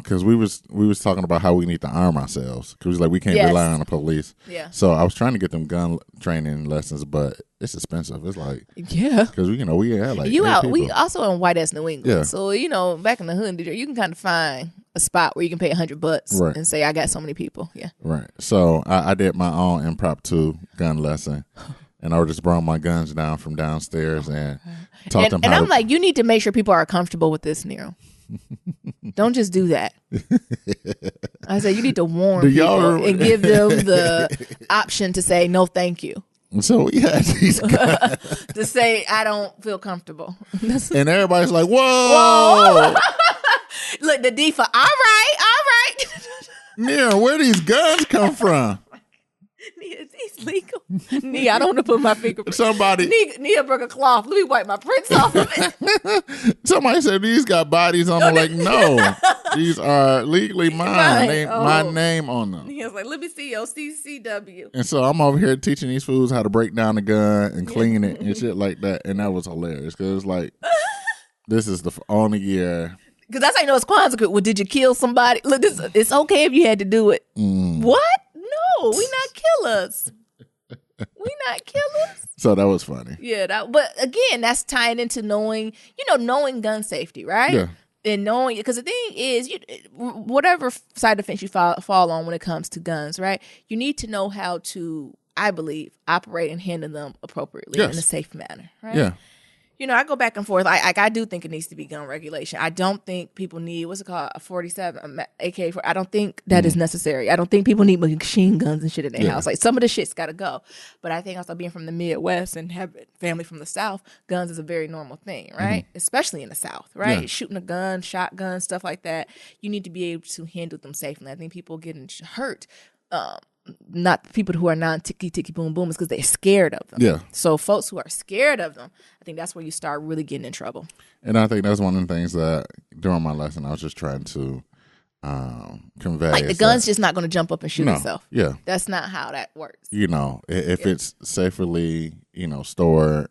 Speaker 1: because we was talking about how we need to arm ourselves because we can't
Speaker 2: Yes.
Speaker 1: rely on the police.
Speaker 2: Yeah.
Speaker 1: So I was trying to get them gun training lessons, but it's expensive. It's like
Speaker 2: Yeah.
Speaker 1: because we had like
Speaker 2: You
Speaker 1: 8
Speaker 2: out?
Speaker 1: people.
Speaker 2: We also in white ass New England,
Speaker 1: Yeah.
Speaker 2: so back in the hood, you can kind of find a spot where you can pay $100
Speaker 1: Right.
Speaker 2: and say, I got so many people. Yeah.
Speaker 1: Right. So I did my own impromptu gun lesson, and I just brought my guns down from downstairs and taught them
Speaker 2: And
Speaker 1: how
Speaker 2: I'm
Speaker 1: to.
Speaker 2: like, you need to make sure people are comfortable with this, Nero. Don't just do that. I said you need to warn
Speaker 1: Do
Speaker 2: people
Speaker 1: y'all-
Speaker 2: and give them the option to say no, thank you.
Speaker 1: So we had these guns,
Speaker 2: To say I don't feel comfortable.
Speaker 1: and everybody's like, "Whoa,
Speaker 2: Look, the default. All right.
Speaker 1: Mira, where these guns come from?"
Speaker 2: Nia, is these legal? Nia, I don't want to put my fingerprint.
Speaker 1: Somebody
Speaker 2: Nia broke a cloth. Let me wipe my prints off of it.
Speaker 1: Somebody said these got bodies on them. Like, no, these are legally mine.
Speaker 2: Right.
Speaker 1: They, my name on them.
Speaker 2: Nia's like, let me see your CCW.
Speaker 1: And so I'm over here teaching these fools how to break down the gun and clean it and shit like that. And that was hilarious because it's like, this is the only year.
Speaker 2: Because that's how you know it's Kwanzaa. Well, did you kill somebody? Look, it's okay if you had to do it. What? No, we not killers. We not killers.
Speaker 1: So that was funny.
Speaker 2: Yeah, but again, that's tying into knowing gun safety, right?
Speaker 1: Yeah.
Speaker 2: And knowing, because the thing is, whatever side of the fence you fall on when it comes to guns, right? You need to know how to, I believe, operate and handle them appropriately in a safe manner, right?
Speaker 1: Yeah.
Speaker 2: I go back and forth. I do think it needs to be gun regulation. I don't think people need, what's it called, a 47, AK. I don't think that is necessary. I don't think people need machine guns and shit in their house. Like, some of the shit's got to go. But I think also being from the Midwest and having family from the South, guns is a very normal thing, right? Especially in the South, right?
Speaker 1: Yeah.
Speaker 2: Shooting a gun, shotgun, stuff like that. You need to be able to handle them safely. I think people getting hurt, not people who are non-ticky boom boom, is because they're scared of them.
Speaker 1: Yeah.
Speaker 2: So folks who are scared of them, I think that's where you start really getting in trouble.
Speaker 1: And I think that's one of the things that during my lesson I was just trying to convey.
Speaker 2: Like, the gun's just not going to jump up and shoot
Speaker 1: No.
Speaker 2: itself.
Speaker 1: Yeah.
Speaker 2: That's not how that works.
Speaker 1: If it's safely, stored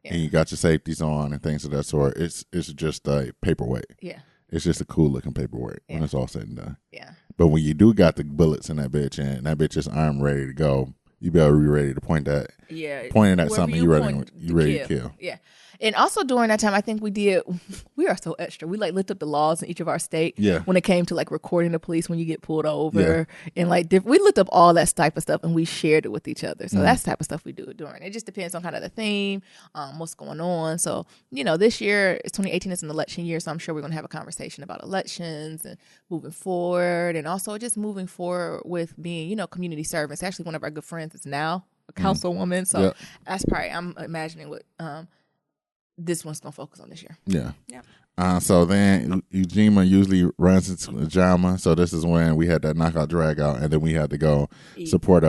Speaker 1: and you got your safeties on and things of that sort, it's just a paperweight.
Speaker 2: Yeah.
Speaker 1: It's just a cool looking paperweight when it's all said and done.
Speaker 2: Yeah.
Speaker 1: But when you do got the bullets in that bitch and that bitch is armed ready to go, you better be ready to point it at
Speaker 2: Wherever
Speaker 1: something you ready to kill.
Speaker 2: Yeah. And also during that time, I think we are so extra. We looked up the laws in each of our state.
Speaker 1: Yeah.
Speaker 2: When it came to recording the police when you get pulled over, and we looked up all that type of stuff and we shared it with each other. So that's the type of stuff we do during. It just depends on kind of the theme, what's going on. So this year, it's 2018. It's an election year, so I'm sure we're going to have a conversation about elections and moving forward, and also just moving forward with being community service. Actually, one of our good friends is now a councilwoman, so that's probably, I'm imagining what this one's gonna focus on this year.
Speaker 1: Yeah. So then Ujima usually runs into Ujama. So this is when we had that knockout drag out, and then we had to go support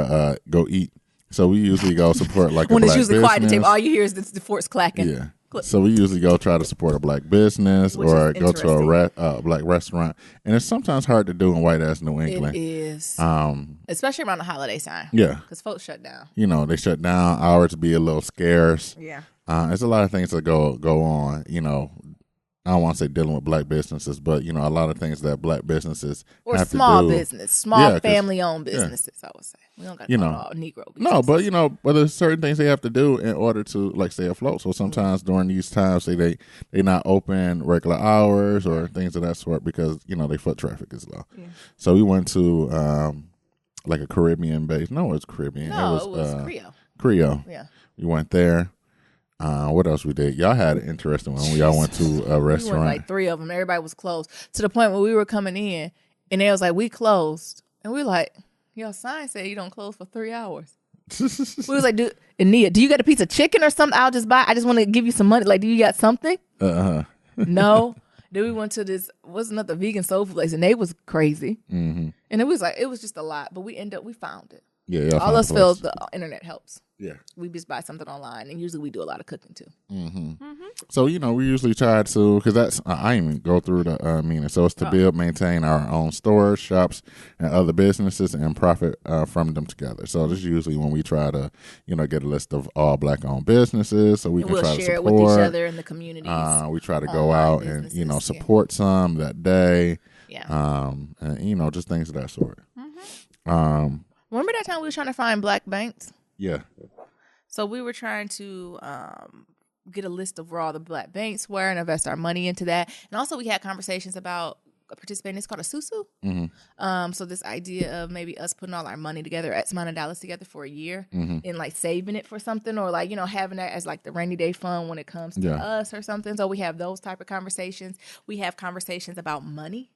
Speaker 1: go eat. So we usually go support like
Speaker 2: when
Speaker 1: a
Speaker 2: it's
Speaker 1: black
Speaker 2: usually
Speaker 1: business.
Speaker 2: quiet at the table, all you hear is the forks clacking.
Speaker 1: Yeah. So we usually go try to support a black business
Speaker 2: Which
Speaker 1: or
Speaker 2: is
Speaker 1: go to a black restaurant, and it's sometimes hard to do in white ass New England.
Speaker 2: It is, especially around the holiday time.
Speaker 1: Yeah.
Speaker 2: Because folks shut down.
Speaker 1: They shut down. Hours be a little scarce.
Speaker 2: Yeah.
Speaker 1: There's a lot of things that go on. I don't want to say dealing with black businesses, but a lot of things that black businesses
Speaker 2: or
Speaker 1: have
Speaker 2: small
Speaker 1: to do.
Speaker 2: business, small
Speaker 1: Yeah,
Speaker 2: family-owned businesses. I would say we don't got to call it all Negro businesses.
Speaker 1: No, but there's certain things they have to do in order to like stay afloat. So sometimes during these times, they not open regular hours or things of that sort because they foot traffic is low. Yeah. So we went to like a Caribbean base. No, it was Caribbean.
Speaker 2: No, it was Creole.
Speaker 1: Creole.
Speaker 2: Yeah.
Speaker 1: We went there. What else we did? Y'all had an interesting one. Y'all went to a restaurant.
Speaker 2: We went like 3 of them. Everybody was closed to the point where we were coming in and they was like, we closed. And we were like, your sign said you don't close for 3 hours. We was like, Nia, do you got a piece of chicken or something I'll just buy? I just want to give you some money. Like, do you got something? No. Then we went to this, what's another vegan soul food place, and they was crazy. Mm-hmm. And it was just a lot, but we found it.
Speaker 1: Yeah,
Speaker 2: all us feels the internet helps.
Speaker 1: Yeah,
Speaker 2: we just buy something online, and usually we do a lot of cooking too.
Speaker 1: Mm-hmm. Mm-hmm. So we usually try to, because that's I even go through the meaning. So it's to build, maintain our own stores, shops, and other businesses, and profit from them together. So this is usually when we try to get a list of all black-owned businesses, so we can try to
Speaker 2: share
Speaker 1: support
Speaker 2: it with each other in the communities.
Speaker 1: We try to go out and support some that day.
Speaker 2: Yeah.
Speaker 1: And just things of that sort.
Speaker 2: Mm-hmm. Remember that time we were trying to find black banks?
Speaker 1: Yeah.
Speaker 2: So we were trying to get a list of where all the black banks were and invest our money into that. And also we had conversations about participating. It's called a susu. Mm-hmm. So this idea of maybe us putting all our money together, X amount of dollars together for a year, and like saving it for something, or like having that as like the rainy day fund when it comes to us or something. So we have those type of conversations. We have conversations about money,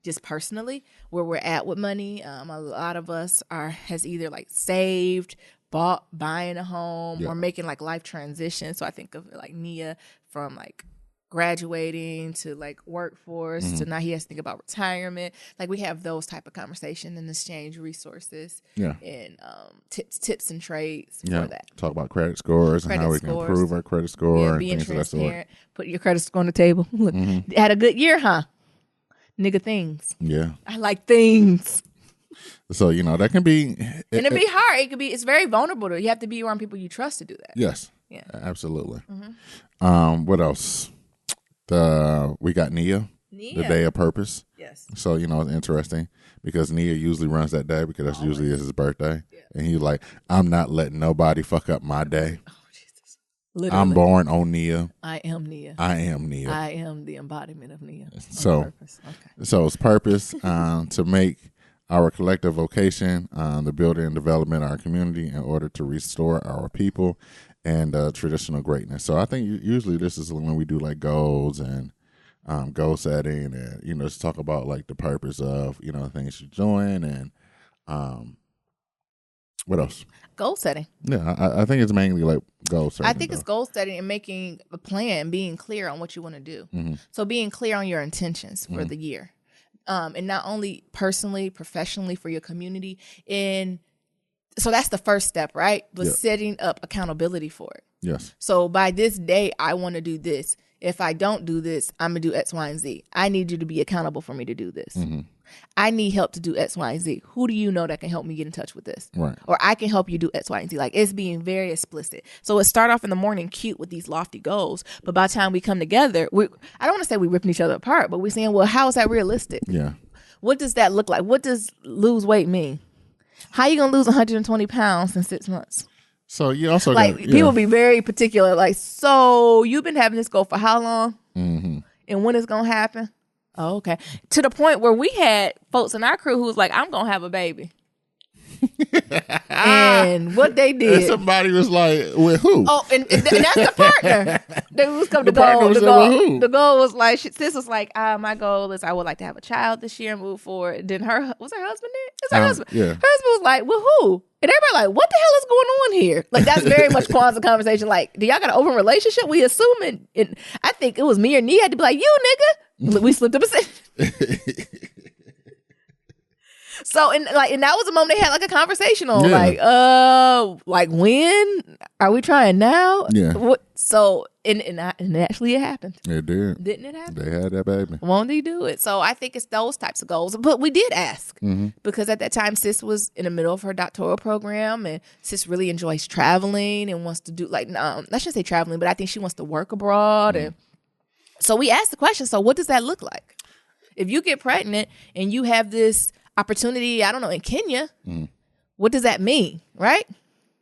Speaker 2: just personally, where we're at with money. A lot of us has either like saved, buying a home, or making like life transitions. So I think of like Nia from like graduating to like workforce to now he has to think about retirement. Like we have those type of conversations and exchange resources and tips and trades for that.
Speaker 1: Talk about credit scores and how we can improve our credit score and
Speaker 2: being
Speaker 1: things of that sort.
Speaker 2: Put your credit score on the table. Look, had a good year, huh? Nigga, things.
Speaker 1: Yeah.
Speaker 2: I like things.
Speaker 1: So, that can be...
Speaker 2: And it'd be hard. It's very vulnerable. You have to be around people you trust to do that.
Speaker 1: Yes. Yeah. Absolutely. Mm-hmm. What else? We got Nia, the Day of Purpose.
Speaker 2: Yes. So,
Speaker 1: it's interesting because Nia usually runs that day because that's usually his birthday. Yeah. And he's like, I'm not letting nobody fuck up my day. Oh, Jesus. Literally. I'm born on Nia.
Speaker 2: I am Nia.
Speaker 1: I am Nia.
Speaker 2: I am the embodiment of Nia.
Speaker 1: So it's purpose to make our collective vocation, the building and development of our community in order to restore our people and traditional greatness. So I think usually this is when we do like goals and goal setting and, just talk about like the purpose of, things you're doing and what else?
Speaker 2: Goal setting.
Speaker 1: Yeah, I think it's mainly like goal setting.
Speaker 2: I think it's goal setting and making a plan, being clear on what you want to do. Mm-hmm. So being clear on your intentions for the year. And not only personally, professionally, for your community. So that's the first step, right? But setting up accountability for it.
Speaker 1: Yes.
Speaker 2: So by this day, I want to do this. If I don't do this, I'm going to do X, Y, and Z. I need you to be accountable for me to do this. Mm-hmm. I need help to do X, Y, and Z. Who do you know that can help me get in touch with this?
Speaker 1: Right.
Speaker 2: Or I can help you do X, Y, and Z. Like it's being very explicit. So it start off in the morning cute with these lofty goals. But by the time we come together, I don't want to say we ripping each other apart, but we're saying, well, how is that realistic?
Speaker 1: Yeah.
Speaker 2: What does that look like? What does lose weight mean? How you going to lose 120 pounds in 6 months?
Speaker 1: So you also
Speaker 2: like people be very particular. Like, so you've been having this goal for how long? Mm-hmm. And when it's going to happen? Oh, okay. To the point where we had folks in our crew who was like, I'm going to have a baby. And what they did.
Speaker 1: And somebody was like, with who?
Speaker 2: Oh, and that's the partner. They was coming. The goal was like, sis was like, my goal is I would like to have a child this year and move forward. Then was her husband there? It's her husband. Yeah. Her husband was like, well, who? And everybody like, what the hell is going on here? Like, that's very much Kwanzaa conversation. Like, do y'all got an open relationship? We assuming. And I think it was me or Nia had to be like, you nigga. We slipped up a second. So, and that was a moment they had like a conversation on, like when are we trying now?
Speaker 1: Yeah.
Speaker 2: So, and actually it happened.
Speaker 1: It did.
Speaker 2: Didn't it happen?
Speaker 1: They had that baby.
Speaker 2: Won't they do it? So I think it's those types of goals. But we did ask because at that time, sis was in the middle of her doctoral program, and sis really enjoys traveling and wants to do I shouldn't say traveling, but I think she wants to work abroad and. So we asked the question, so what does that look like? If you get pregnant and you have this opportunity, I don't know, in Kenya, what does that mean, right?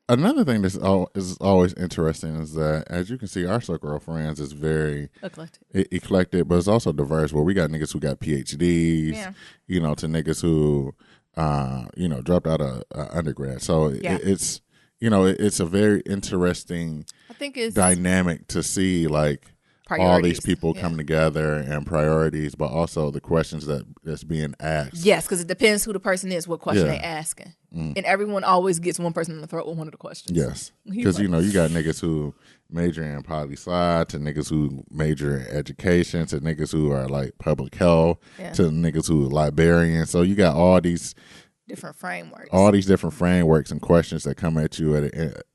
Speaker 1: Another thing that's is always interesting is that, as you can see, our circle of friends is very eclectic, but it's also diverse. Where we got niggas who got PhDs, you know, to niggas who, you know, dropped out of undergrad. So it's, you know, it's a very interesting dynamic to see, like, all these people come together and priorities, but also the questions that's being asked.
Speaker 2: Yes, because it depends who the person is, what question they asking. And everyone always gets one person in the throat with one of the questions.
Speaker 1: Yes, because, you know, you got niggas who major in poli-sci, to niggas who major in education, to niggas who are like public health, to niggas who are librarians. So you got all these
Speaker 2: different frameworks.
Speaker 1: All these different frameworks and questions that come at you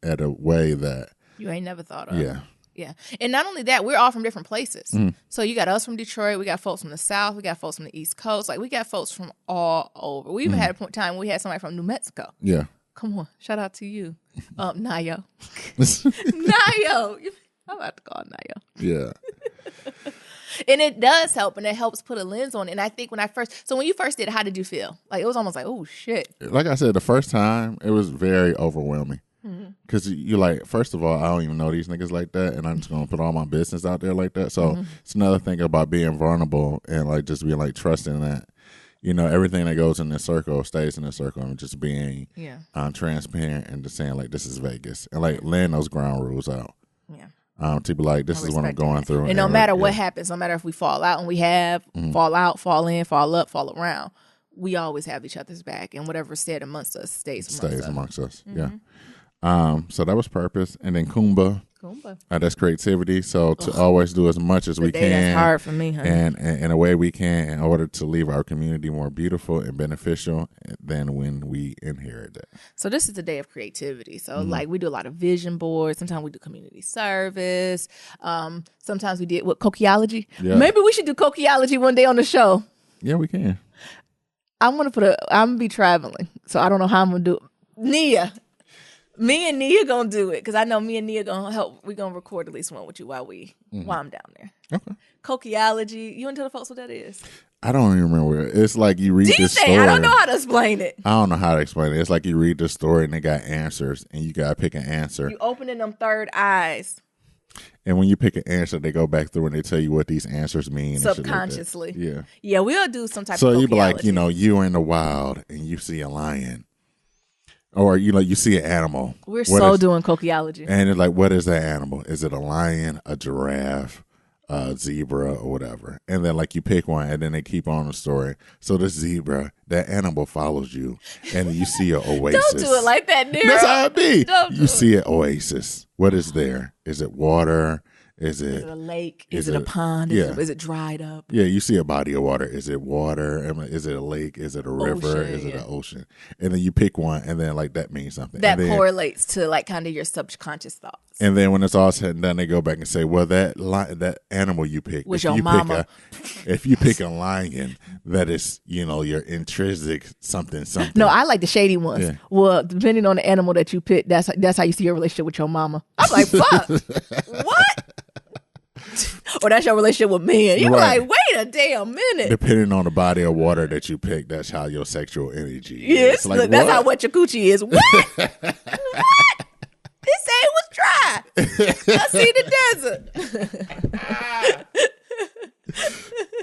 Speaker 1: at a way that
Speaker 2: you ain't never thought of. Yeah. And not only that, we're all from different places. So you got us from Detroit. We got folks from the South. We got folks from the East Coast. Like, we got folks from all over. We even had a point in time we had somebody from New Mexico.
Speaker 1: Yeah.
Speaker 2: Come on. Shout out to you. Nayo. Nayo. I'm about to call Nayo.
Speaker 1: Yeah.
Speaker 2: And it does help, and it helps put a lens on it. And I think when you first did it, how did you feel? Like, it was almost like, oh, shit.
Speaker 1: Like I said, the first time, it was very overwhelming. Because you're like, first of all, I don't even know these niggas like that, and I'm just going to put all my business out there like that. So it's another thing about being vulnerable and, like, just being, like, trusting that, you know, everything that goes in this circle stays in this circle, and just being transparent and just saying, like, this is Vegas. And, like, laying those ground rules out. Yeah. To be like, this is what I'm going through.
Speaker 2: And no matter what happens, no matter if we fall out, and we have, fall out, fall in, fall up, fall around, we always have each other's back, and whatever's said amongst us stays amongst us. Yeah. So that was purpose, and then Kumba. That's creativity. So to always do as much as we can. That's hard for me, honey. And in a way we can, in order to leave our community more beautiful and beneficial than when we inherit it. So this is the day of creativity. So like, we do a lot of vision boards. Sometimes we do community service. Sometimes we did cocheology. Yeah. Maybe we should do cocheology one day on the show. Yeah, we can. I'm gonna be traveling, so I don't know how I'm gonna do it. Nia. Me and Nia gonna do it, because I know me and Nia gonna help. We gonna record at least one with you while I'm down there. Okay. Cocheology. You want to tell the folks what that is? I don't even remember. It's like you read this story. I don't know how to explain it. I don't know how to explain it. It's like you read the story and they got answers, and you gotta pick an answer. You opening them third eyes. And when you pick an answer, they go back through and they tell you what these answers mean. Subconsciously. Like yeah, we'll do some type of cocheology. So you be like, you know, you're in the wild and you see a lion. Or, you know, you see an animal. We're doing cocheology. And it's like, what is that animal? Is it a lion, a giraffe, a zebra, or whatever? And then, like, you pick one, and then they keep on the story. So the zebra, that animal follows you, and you see an oasis. Don't do it like that, Nero. That's how it be. You see an oasis. What is there? Is it water? Is it a lake? Is it a pond? Is it dried up? Yeah, you see a body of water. Is it water? Is it a lake? Is it a river? Is it an ocean? And then you pick one, and then like that means something. That correlates to like kind of your subconscious thoughts. And then when it's all said and done, they go back and say, well, that animal you picked was your mama. If you pick a lion, that is, you know, your intrinsic something. No, I like the shady ones. Yeah. Well, depending on the animal that you pick, that's how you see your relationship with your mama. I'm like, fuck. What? Or that's your relationship with men. You're like, wait a damn minute. Depending on the body of water that you pick, that's how your sexual energy is. Like, look, that's how wet your coochie is. What? What? He said it was dry. I see the desert.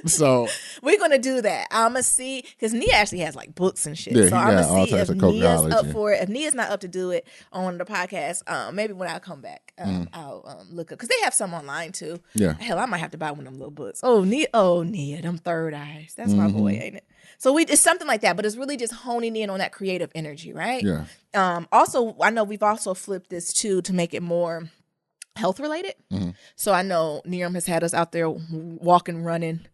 Speaker 2: So we're gonna do that. I'm gonna see, because Nia actually has like books and shit. Yeah, so I'm gonna see if Nia's up for it. If Nia's not up to do it on the podcast, maybe when I come back, I'll look up, because they have some online too. Yeah. Hell, I might have to buy one of them little books. Nia, them third eyes. That's my boy, ain't it? So it's something like that, but it's really just honing in on that creative energy, right? Yeah. Also, I know we've also flipped this too to make it more health related. So I know Niram has had us out there walking, running,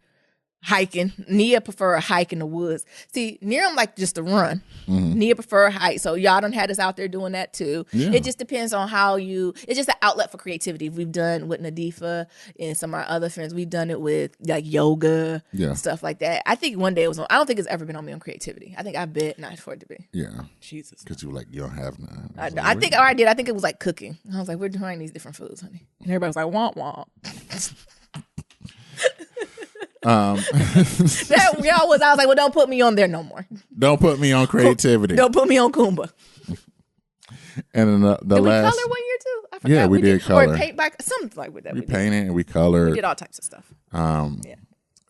Speaker 2: hiking. Nia prefer a hike in the woods. See, Niram like just to run. Nia prefer a hike. So y'all done had us out there doing that too. Yeah. It just depends on it's just an outlet for creativity. We've done with Nadifa and some of our other friends. We've done it with like yoga, stuff like that. I think one day I don't think it's ever been on me on creativity. I think I bet not for it to be. Yeah. Jesus. Because you were like, you don't have none. I think I did. I think it was like cooking. I was like, we're trying these different foods, honey. And everybody was like, womp womp. Y'all was. I was like, well, don't put me on there no more.
Speaker 1: Don't put me on creativity.
Speaker 2: Don't put me on Kumba.
Speaker 1: And then the
Speaker 2: did
Speaker 1: last,
Speaker 2: we color 1 year too? I forgot.
Speaker 1: Yeah, we did color.
Speaker 2: Or paint by something like that.
Speaker 1: We painted and we colored.
Speaker 2: We did all types of stuff.
Speaker 1: Yeah.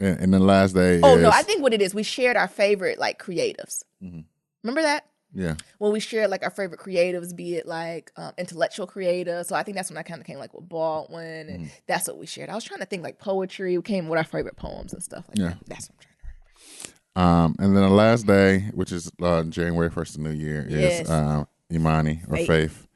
Speaker 1: And the last day.
Speaker 2: No, I think what it is, we shared our favorite like creatives. Mm-hmm. Remember that?
Speaker 1: Yeah.
Speaker 2: When we shared like our favorite creatives, be it like intellectual creatives. So I think that's when I kind of came like with Baldwin, and that's what we shared. I was trying to think like poetry. We came with our favorite poems and stuff like that. That's what I'm trying to remember.
Speaker 1: And then the last day, which is January 1st, the New Year, is Imani or faith.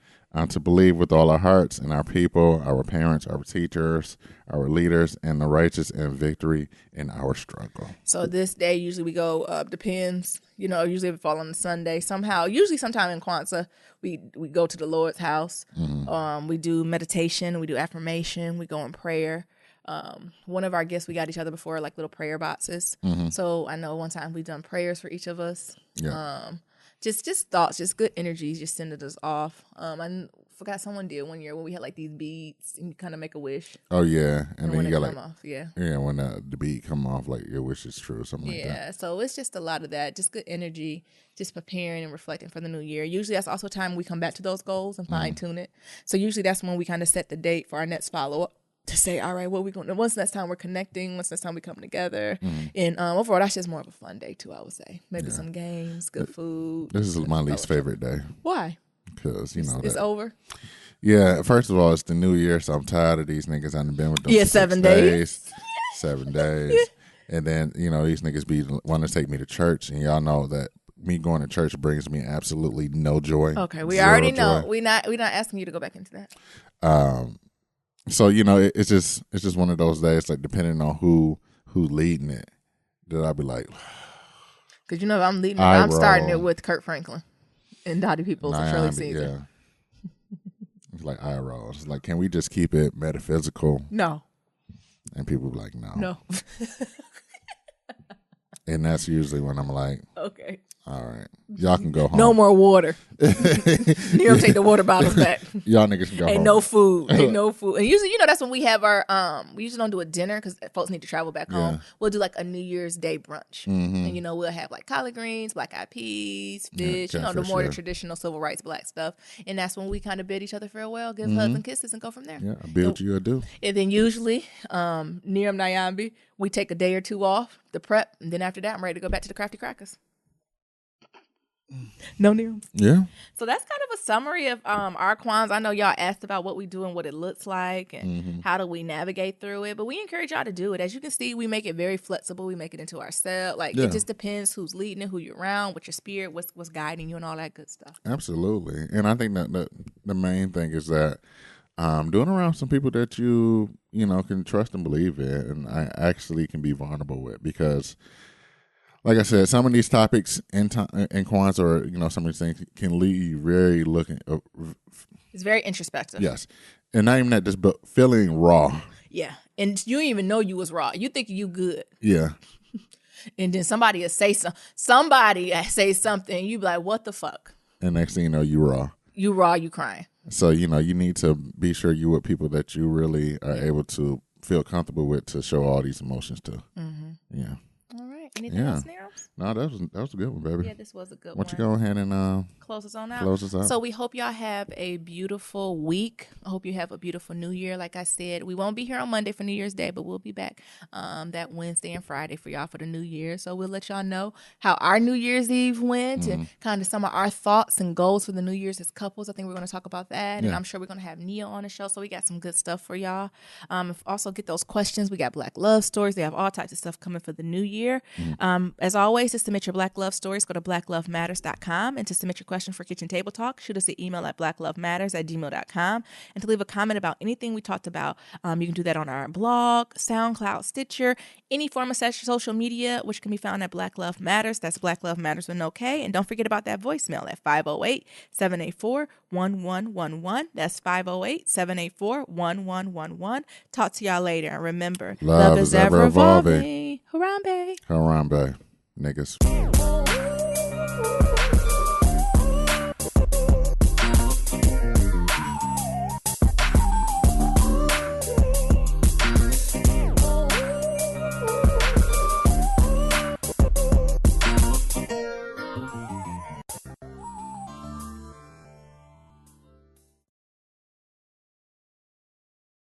Speaker 1: To believe with all our hearts in our people, our parents, our teachers, our leaders, and the righteous, and victory in our struggle.
Speaker 2: So this day, usually we go, depends, usually if it fall on a Sunday, sometime in Kwanzaa, we go to the Lord's house. Mm-hmm. We do meditation, we do affirmation, we go in prayer. One of our gifts, we got each other before, like little prayer boxes. Mm-hmm. So I know one time we've done prayers for each of us. Yeah. Just thoughts, just good energies, just sending us off. I forgot someone did 1 year when we had like these beads and you kind of make a wish.
Speaker 1: Oh yeah, and then you got like
Speaker 2: off,
Speaker 1: when the bead come off, like your wish is true, or something like that.
Speaker 2: Yeah, so it's just a lot of that, just good energy, just preparing and reflecting for the new year. Usually that's also time we come back to those goals and fine tune it. So usually that's when we kind of set the date for our next follow up. To say, all right, what we going to, once next time we're connecting, once next time we come together. Mm-hmm. And overall, that's just more of a fun day, too, I would say. Maybe some games, good food.
Speaker 1: This is my least favorite day.
Speaker 2: Why?
Speaker 1: Because,
Speaker 2: it's over?
Speaker 1: Yeah, first of all, it's the new year, so I'm tired of these niggas. I've been with them for
Speaker 2: 7 days.
Speaker 1: 7 days. And then, these niggas want to take me to church, and y'all know that me going to church brings me absolutely no joy.
Speaker 2: Okay, we already know. We're not asking you to go back into that.
Speaker 1: So it's just one of those days. Like depending on who leading it, that I'll be like,
Speaker 2: because if I'm leading it, I'm starting it with Kurt Franklin and Dottie Peoples and Shirley Caesar.
Speaker 1: Yeah, it's like eye rolls. It's like, can we just keep it metaphysical?
Speaker 2: No.
Speaker 1: And people be like,
Speaker 2: no.
Speaker 1: And that's usually when I'm like,
Speaker 2: okay.
Speaker 1: All right. Y'all can go home.
Speaker 2: No more water. Nero take the water bottles back.
Speaker 1: Y'all niggas can go home.
Speaker 2: Ain't no food. And usually, that's when we have our, we usually don't do a dinner because folks need to travel back home. We'll do like a New Year's Day brunch. Mm-hmm. And, we'll have like collard greens, black eyed peas, fish, the more the traditional civil rights black stuff. And that's when we kind of bid each other farewell, give hugs and kisses and go from there.
Speaker 1: Yeah, I bid you adieu.
Speaker 2: And then usually, Niram Nyambi, we take a day or two off to prep. And then after that, I'm ready to go back to the Crafty Crackers. No Nirams.
Speaker 1: Yeah.
Speaker 2: So that's kind of a summary of our Kwanzaa. I know y'all asked about what we do and what it looks like and how do we navigate through it. But we encourage y'all to do it. As you can see, we make it very flexible. We make it into ourselves. It just depends who's leading it, who you're around, what your spirit, what's guiding you and all that good stuff.
Speaker 1: Absolutely. And I think that the main thing is that doing around some people that you can trust and believe in and I actually can be vulnerable with, because like I said, some of these topics in Kwanzaa or, some of these things can leave you very looking.
Speaker 2: It's very introspective.
Speaker 1: Yes. And not even that, just but feeling raw.
Speaker 2: Yeah. And you didn't even know you was raw. You think you good.
Speaker 1: Yeah.
Speaker 2: And then somebody will say something, you be like, what the fuck?
Speaker 1: And next thing you know, you raw.
Speaker 2: You raw, you crying.
Speaker 1: So, you need to be sure you with people that you really are able to feel comfortable with to show all these emotions to. Mm-hmm. Yeah.
Speaker 2: All right. Anything else, Nero?
Speaker 1: No, that was a good one, baby.
Speaker 2: Yeah, this was a good one.
Speaker 1: Why don't you go ahead and
Speaker 2: close us on out?
Speaker 1: Close us out.
Speaker 2: So we hope y'all have a beautiful week. I hope you have a beautiful New Year. Like I said, we won't be here on Monday for New Year's Day, but we'll be back that Wednesday and Friday for y'all for the New Year. So we'll let y'all know how our New Year's Eve went and kind of some of our thoughts and goals for the New Year's as couples. I think we're going to talk about that. And I'm sure we're going to have Nia on the show. So we got some good stuff for y'all. Also get those questions. We got Black Love Stories. They have all types of stuff coming for the New Year. As always, to submit your Black Love Stories, go to blacklovematters.com. And to submit your question for Kitchen Table Talk, shoot us an email at blacklovematters@gmail.com. And to leave a comment about anything we talked about, you can do that on our blog, SoundCloud, Stitcher, any form of social media, which can be found at Black Love Matters. That's Black Love Matters with no K. And don't forget about that voicemail at 508-784-1111. That's 508-784-1111. Talk to y'all later. And remember,
Speaker 1: love is ever evolving.
Speaker 2: Harambe.
Speaker 1: Harambe, niggas.